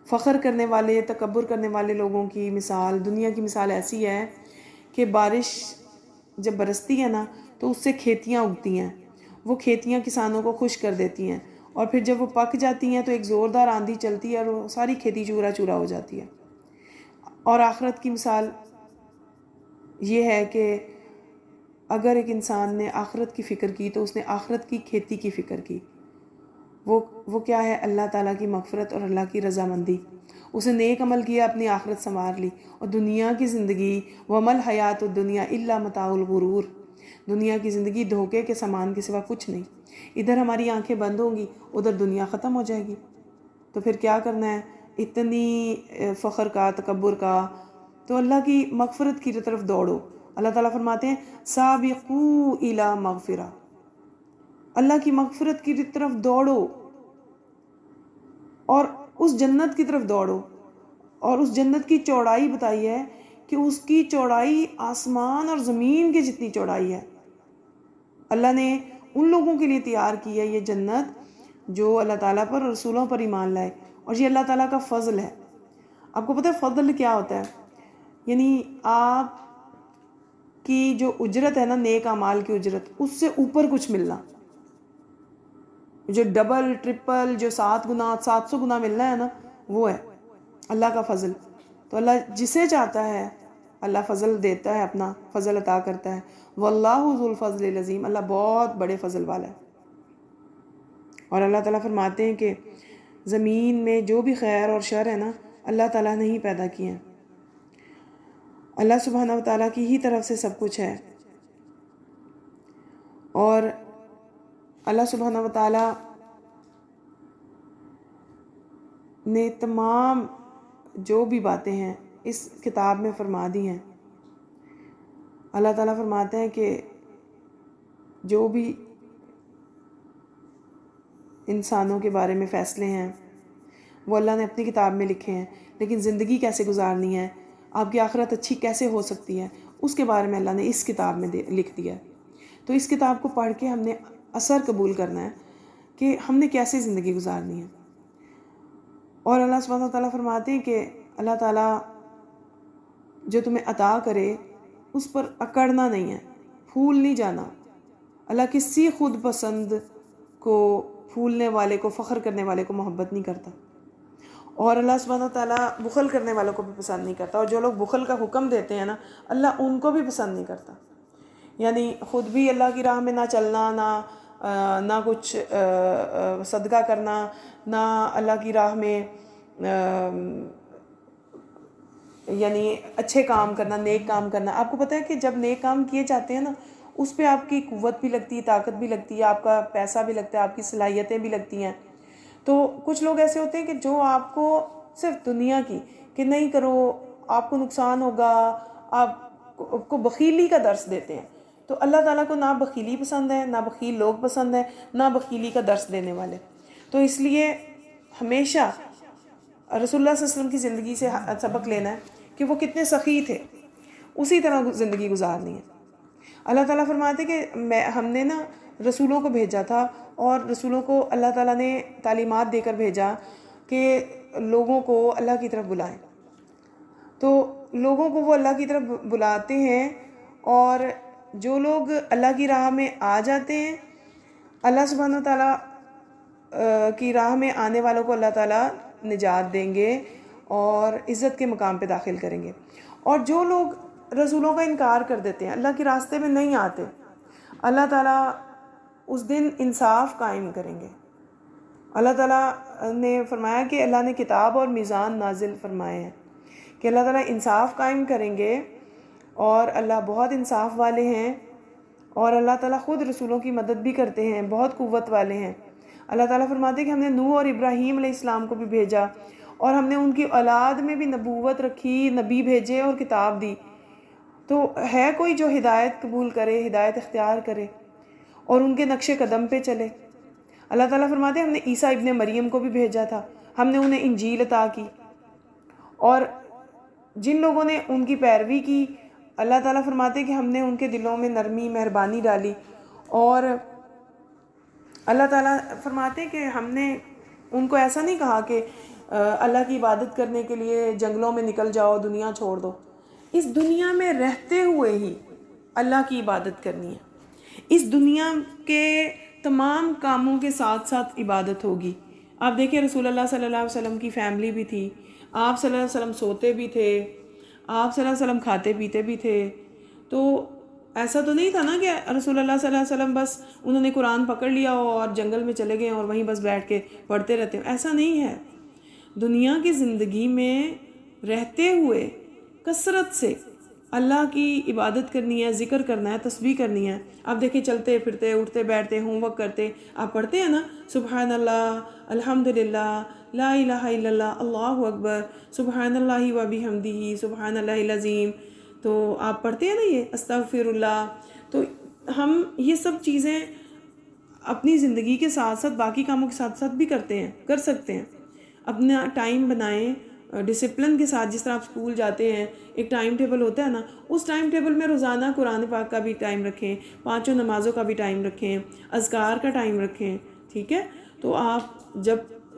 فخر کرنے والے، تکبر کرنے والے لوگوں کی مثال، دنیا کی مثال ایسی ہے کہ بارش جب برستی ہے نا تو اس سے کھیتیاں اگتی ہیں، وہ کھیتیاں کسانوں کو خوش کر دیتی ہیں، اور پھر جب وہ پک جاتی ہیں تو ایک زوردار آندھی چلتی ہے اور وہ ساری کھیتی چورا چورا ہو جاتی ہے۔ اور آخرت کی مثال یہ ہے کہ اگر ایک انسان نے آخرت کی فکر کی تو اس نے آخرت کی کھیتی کی فکر کی. وہ کیا ہے؟ اللہ تعالیٰ کی مغفرت اور اللہ کی رضامندی. اس نے نیک عمل کیا، اپنی آخرت سنوار لی. اور دنیا کی زندگی وَمَا الْحَيَاةُ الدُّنْيَا إِلَّا مَتَاعُ الْغُرُورِ، دنیا کی زندگی دھوکے کے سامان کے سوا کچھ نہیں. ادھر ہماری آنکھیں بند ہوں گی، ادھر دنیا ختم ہو جائے گی. تو پھر کیا کرنا ہے؟ اتنی فخر کا، تکبر کا. تو اللہ کی مغفرت کی طرف دوڑو. اللہ تعالیٰ فرماتے ہیں سابقوا الی مغفرہ، اللہ کی مغفرت کی طرف دوڑو اور اس جنت کی طرف دوڑو. اور اس جنت کی چوڑائی بتائی ہے کہ اس کی چوڑائی آسمان اور زمین کی جتنی چوڑائی ہے. اللہ نے ان لوگوں کے لیے تیار کی ہے یہ جنت جو اللہ تعالیٰ پر اور رسولوں پر ایمان لائے. اور یہ اللہ تعالیٰ کا فضل ہے. آپ کو پتہ ہے فضل کیا ہوتا ہے؟ یعنی آپ کی جو اجرت ہے نا، نیک اعمال کی اجرت، اس سے اوپر کچھ ملنا، جو ڈبل ٹرپل، جو 700 گنا ملنا ہے نا، وہ ہے اللہ کا فضل. تو اللہ جسے چاہتا ہے اللہ فضل دیتا ہے، اپنا فضل عطا کرتا ہے. واللہ ذو الفضل العظیم، اللہ بہت بڑے فضل والا ہے. اور اللہ تعالیٰ فرماتے ہیں کہ زمین میں جو بھی خیر اور شر ہے نا، اللہ تعالیٰ نے ہی پیدا کیے ہیں. اللہ سبحانہ و تعالیٰ کی ہی طرف سے سب کچھ ہے. اور اللہ سبحانہ و تعالیٰ نے تمام جو بھی باتیں ہیں اس کتاب میں فرما دی ہیں. اللہ تعالیٰ فرماتے ہیں کہ جو بھی انسانوں کے بارے میں فیصلے ہیں وہ اللہ نے اپنی کتاب میں لکھے ہیں. لیکن زندگی کیسے گزارنی ہے، آپ کی آخرت اچھی کیسے ہو سکتی ہے، اس کے بارے میں اللہ نے اس کتاب میں لکھ دیا ہے. تو اس کتاب کو پڑھ کے ہم نے اثر قبول کرنا ہے کہ ہم نے کیسے زندگی گزارنی ہے. اور اللہ سبحانہ وتعالیٰ فرماتے ہیں کہ اللہ تعالیٰ جو تمہیں عطا کرے اس پر اکڑنا نہیں ہے، پھول نہیں جانا. اللہ کسی خود پسند کو، پھولنے والے کو، فخر کرنے والے کو محبت نہیں کرتا. اور اللہ سبحانہ وتعالیٰ بخل کرنے والوں کو بھی پسند نہیں کرتا. اور جو لوگ بخل کا حکم دیتے ہیں نا، اللہ ان کو بھی پسند نہیں کرتا. یعنی خود بھی اللہ کی راہ میں نہ چلنا، نہ کچھ صدقہ کرنا، نہ اللہ کی راہ میں یعنی اچھے کام کرنا، نیک کام کرنا. آپ کو پتہ ہے کہ جب نیک کام کیے جاتے ہیں نا، اس پہ آپ کی قوت بھی لگتی ہے، طاقت بھی لگتی ہے، آپ کا پیسہ بھی لگتا ہے، آپ کی صلاحیتیں بھی لگتی ہیں. تو کچھ لوگ ایسے ہوتے ہیں کہ جو آپ کو صرف دنیا کی کہ نہیں کرو، آپ کو نقصان ہوگا، آپ کو بخیلی کا درس دیتے ہیں. تو اللہ تعالیٰ کو نہ بخیلی پسند ہے، نہ بخیل لوگ پسند ہیں، نہ بخیلی کا درس دینے والے. تو اس لیے ہمیشہ رسول اللہ صلی اللہ علیہ وسلم کی زندگی سے سبق لینا ہے کہ وہ کتنے سخی تھے، اسی طرح زندگی گزارنی ہے. اللہ تعالیٰ فرماتے کہ ہم نے نا رسولوں کو بھیجا تھا، اور رسولوں کو اللہ تعالیٰ نے تعلیمات دے کر بھیجا کہ لوگوں کو اللہ کی طرف بلائیں. تو لوگوں کو وہ اللہ کی طرف بلاتے ہیں، اور جو لوگ اللہ کی راہ میں آ جاتے ہیں، اللہ سبحانہ و تعالیٰ کی راہ میں آنے والوں کو اللہ تعالیٰ نجات دیں گے اور عزت کے مقام پہ داخل کریں گے. اور جو لوگ رسولوں کا انکار کر دیتے ہیں، اللہ کے راستے میں نہیں آتے، اللہ تعالیٰ اس دن انصاف قائم کریں گے. اللہ تعالیٰ نے فرمایا کہ اللہ نے کتاب اور میزان نازل فرمائے ہیں کہ اللہ تعالیٰ انصاف قائم کریں گے، اور اللہ بہت انصاف والے ہیں. اور اللہ تعالیٰ خود رسولوں کی مدد بھی کرتے ہیں، بہت قوت والے ہیں. اللہ تعالیٰ فرماتے ہیں کہ ہم نے نوح اور ابراہیم علیہ السلام کو بھی بھیجا، اور ہم نے ان کی اولاد میں بھی نبوت رکھی، نبی بھیجے اور کتاب دی. تو ہے کوئی جو ہدایت قبول کرے، ہدایت اختیار کرے اور ان کے نقش قدم پہ چلے. اللہ تعالیٰ فرماتے ہیں ہم نے عیسیٰ ابن مریم کو بھی بھیجا تھا، ہم نے انہیں انجیل عطا کی. اور جن لوگوں نے ان کی پیروی کی، اللہ تعالیٰ فرماتے ہیں کہ ہم نے ان کے دلوں میں نرمی، مہربانی ڈالی. اور اللہ تعالیٰ فرماتے ہیں کہ ہم نے ان کو ایسا نہیں کہا کہ اللہ کی عبادت کرنے کے لیے جنگلوں میں نکل جاؤ، دنیا چھوڑ دو. اس دنیا میں رہتے ہوئے ہی اللہ کی عبادت کرنی ہے. اس دنیا کے تمام کاموں کے ساتھ ساتھ عبادت ہوگی. آپ دیکھیں رسول اللہ صلی اللہ علیہ وسلم کی فیملی بھی تھی، آپ صلی اللہ علیہ وسلم سوتے بھی تھے، آپ صلی اللہ علیہ وسلم کھاتے پیتے بھی تھے. تو ایسا تو نہیں تھا نا کہ رسول اللہ صلی اللہ علیہ وسلم بس انہوں نے قرآن پکڑ لیا اور جنگل میں چلے گئے اور وہیں بس بیٹھ کے پڑھتے رہتے ہیں. ایسا نہیں ہے. دنیا کی زندگی میں رہتے ہوئے کثرت سے اللہ کی عبادت کرنی ہے, ذکر کرنا ہے, تسبیح کرنی ہے. آپ دیکھیں چلتے پھرتے اٹھتے بیٹھتے ہوم ورک کرتے آپ پڑھتے ہیں نا سبحان اللہ, الحمدللہ, لا الہ الا اللہ, اللہ اکبر, سبحان اللہ و بحمدہ, سبحان اللہ العظیم. تو آپ پڑھتے ہیں نا یہ استغفر اللہ. تو ہم یہ سب چیزیں اپنی زندگی کے ساتھ ساتھ باقی کاموں کے ساتھ ساتھ بھی کرتے ہیں, کر سکتے ہیں. اپنا ٹائم بنائیں ڈسپلن کے ساتھ. جس طرح آپ اسکول جاتے ہیں ایک ٹائم ٹیبل ہوتا ہے نا, اس ٹائم ٹیبل میں روزانہ قرآن پاک کا بھی ٹائم رکھیں, 5 نمازوں کا بھی ٹائم رکھیں, اذکار کا ٹائم رکھیں. ٹھیک ہے. تو آپ جب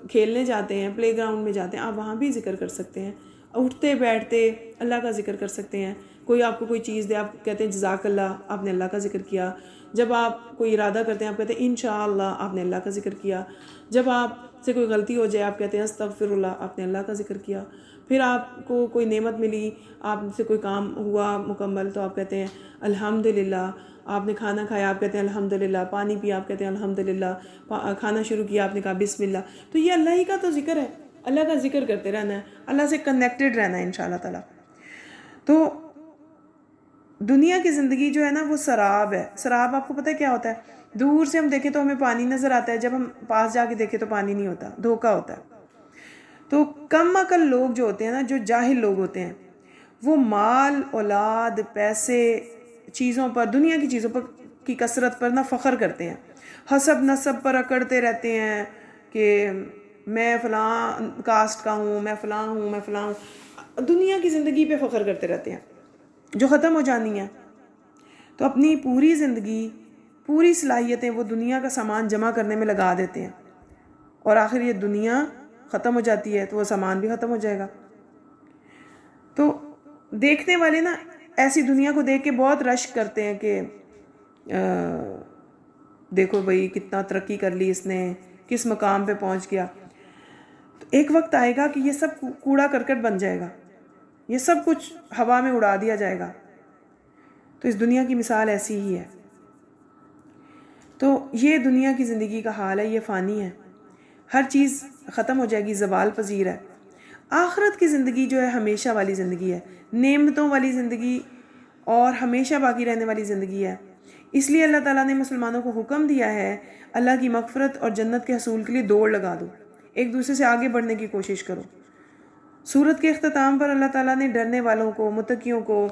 کھیلنے جاتے ہیں, پلے گراؤنڈ میں جاتے ہیں, آپ وہاں بھی ذکر کر سکتے ہیں. اٹھتے بیٹھتے اللہ کا ذکر کر سکتے ہیں. کوئی آپ کو کوئی چیز دے, آپ کہتے ہیں جزاک اللہ, آپ نے اللہ کا ذکر کیا. جب آپ کوئی ارادہ کرتے ہیں آپ کہتے ہیں انشاءاللہ, آپ نے اللہ کا ذکر کیا. جب آپ سے کوئی غلطی ہو جائے آپ کہتے ہیں استغفر اللہ, آپ نے اللہ کا ذکر کیا. پھر آپ کو کوئی نعمت ملی, آپ سے کوئی کام ہوا مکمل, تو آپ کہتے ہیں الحمدللہ. آپ نے کھانا کھایا آپ کہتے ہیں الحمدللہ, پانی پیا آپ کہتے ہیں الحمدللہ, کھانا شروع کیا آپ نے کہا بسم اللہ. تو یہ اللہ ہی کا تو ذکر ہے. اللہ کا ذکر کرتے رہنا ہے, اللہ سے کنیکٹڈ رہنا ہے انشاءاللہ تعالیٰ. تو دنیا کی زندگی جو ہے نا وہ سراب ہے. سراب آپ کو پتہ ہے کیا ہوتا ہے؟ دور سے ہم دیکھیں تو ہمیں پانی نظر آتا ہے, جب ہم پاس جا کے دیکھیں تو پانی نہیں ہوتا, دھوکہ ہوتا ہے. تو کم عقل لوگ جو ہوتے ہیں نا, جو جاہل لوگ ہوتے ہیں, وہ مال, اولاد, پیسے, چیزوں پر, دنیا کی چیزوں پر کی کثرت پر نہ فخر کرتے ہیں. حسب نسب پر اکڑتے رہتے ہیں کہ میں فلاں کاسٹ کا ہوں, میں فلاں ہوں, میں فلاں ہوں. دنیا کی زندگی پہ فخر کرتے رہتے ہیں جو ختم ہو جانی ہے. تو اپنی پوری زندگی, پوری صلاحیتیں وہ دنیا کا سامان جمع کرنے میں لگا دیتے ہیں, اور آخر یہ دنیا ختم ہو جاتی ہے تو وہ سامان بھی ختم ہو جائے گا. تو دیکھنے والے نا ایسی دنیا کو دیکھ کے بہت رشک کرتے ہیں کہ دیکھو بھئی کتنا ترقی کر لی اس نے, کس مقام پہ پہنچ گیا. تو ایک وقت آئے گا کہ یہ سب کوڑا کرکٹ بن جائے گا, یہ سب کچھ ہوا میں اڑا دیا جائے گا. تو اس دنیا کی مثال ایسی ہی ہے. تو یہ دنیا کی زندگی کا حال ہے, یہ فانی ہے, ہر چیز ختم ہو جائے گی, زوال پذیر ہے. آخرت کی زندگی جو ہے ہمیشہ والی زندگی ہے, نعمتوں والی زندگی اور ہمیشہ باقی رہنے والی زندگی ہے. اس لیے اللہ تعالیٰ نے مسلمانوں کو حکم دیا ہے اللہ کی مغفرت اور جنت کے حصول کے لیے دوڑ لگا دو, ایک دوسرے سے آگے بڑھنے کی کوشش کرو. سورت کے اختتام پر اللہ تعالیٰ نے ڈرنے والوں کو, متقیوں کو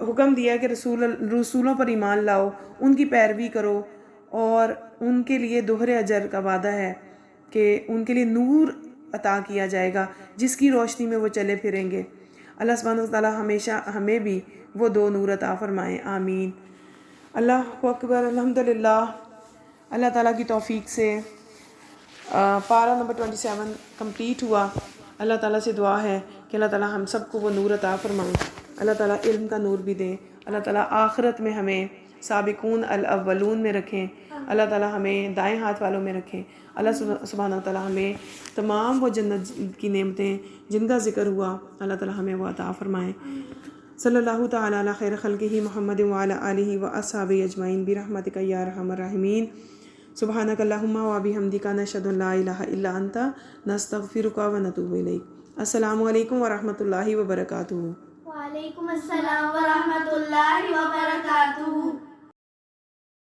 حکم دیا کہ رسولوں پر ایمان لاؤ, ان کی پیروی کرو, اور ان کے لیے دوہرے اجر کا وعدہ ہے کہ ان کے لیے نور عطا کیا جائے گا جس کی روشنی میں وہ چلے پھریں گے. اللہ سبحانہ و تعالیٰ ہمیشہ ہمیں بھی وہ دو نور عطا فرمائیں, آمین. اللہ اکبر, الحمدللہ. اللہ تعالیٰ کی توفیق سے پارہ نمبر 27 کمپلیٹ ہوا. اللہ تعالیٰ سے دعا ہے کہ اللہ تعالیٰ ہم سب کو وہ نور عطا فرمائیں. اللہ تعالیٰ علم کا نور بھی دیں. اللہ تعالیٰ آخرت میں ہمیں سابقون الاولون میں رکھیں. اللہ تعالیٰ ہمیں دائیں ہاتھ والوں میں رکھیں. اللہ سبحانہ تعالیٰ ہمیں تمام وہ جنت کی نعمتیں جن کا ذکر ہوا اللہ تعالیٰ ہمیں وہ عطا فرمائیں. صلی اللہ تعالیٰ علی خیر خلقہ محمد وعلی آلہ واصحابہ اجمعین برحمتک یا ارحم الراحمین. سبحانک اللہم و بحمدک نشہد ان لا الہ الا انت نستغفرک و نتوب الیک. السلام علیکم ورحمۃ اللہ وبرکاتہ. وعلیکم السلام ورحمۃ اللہ وبرکاتہ.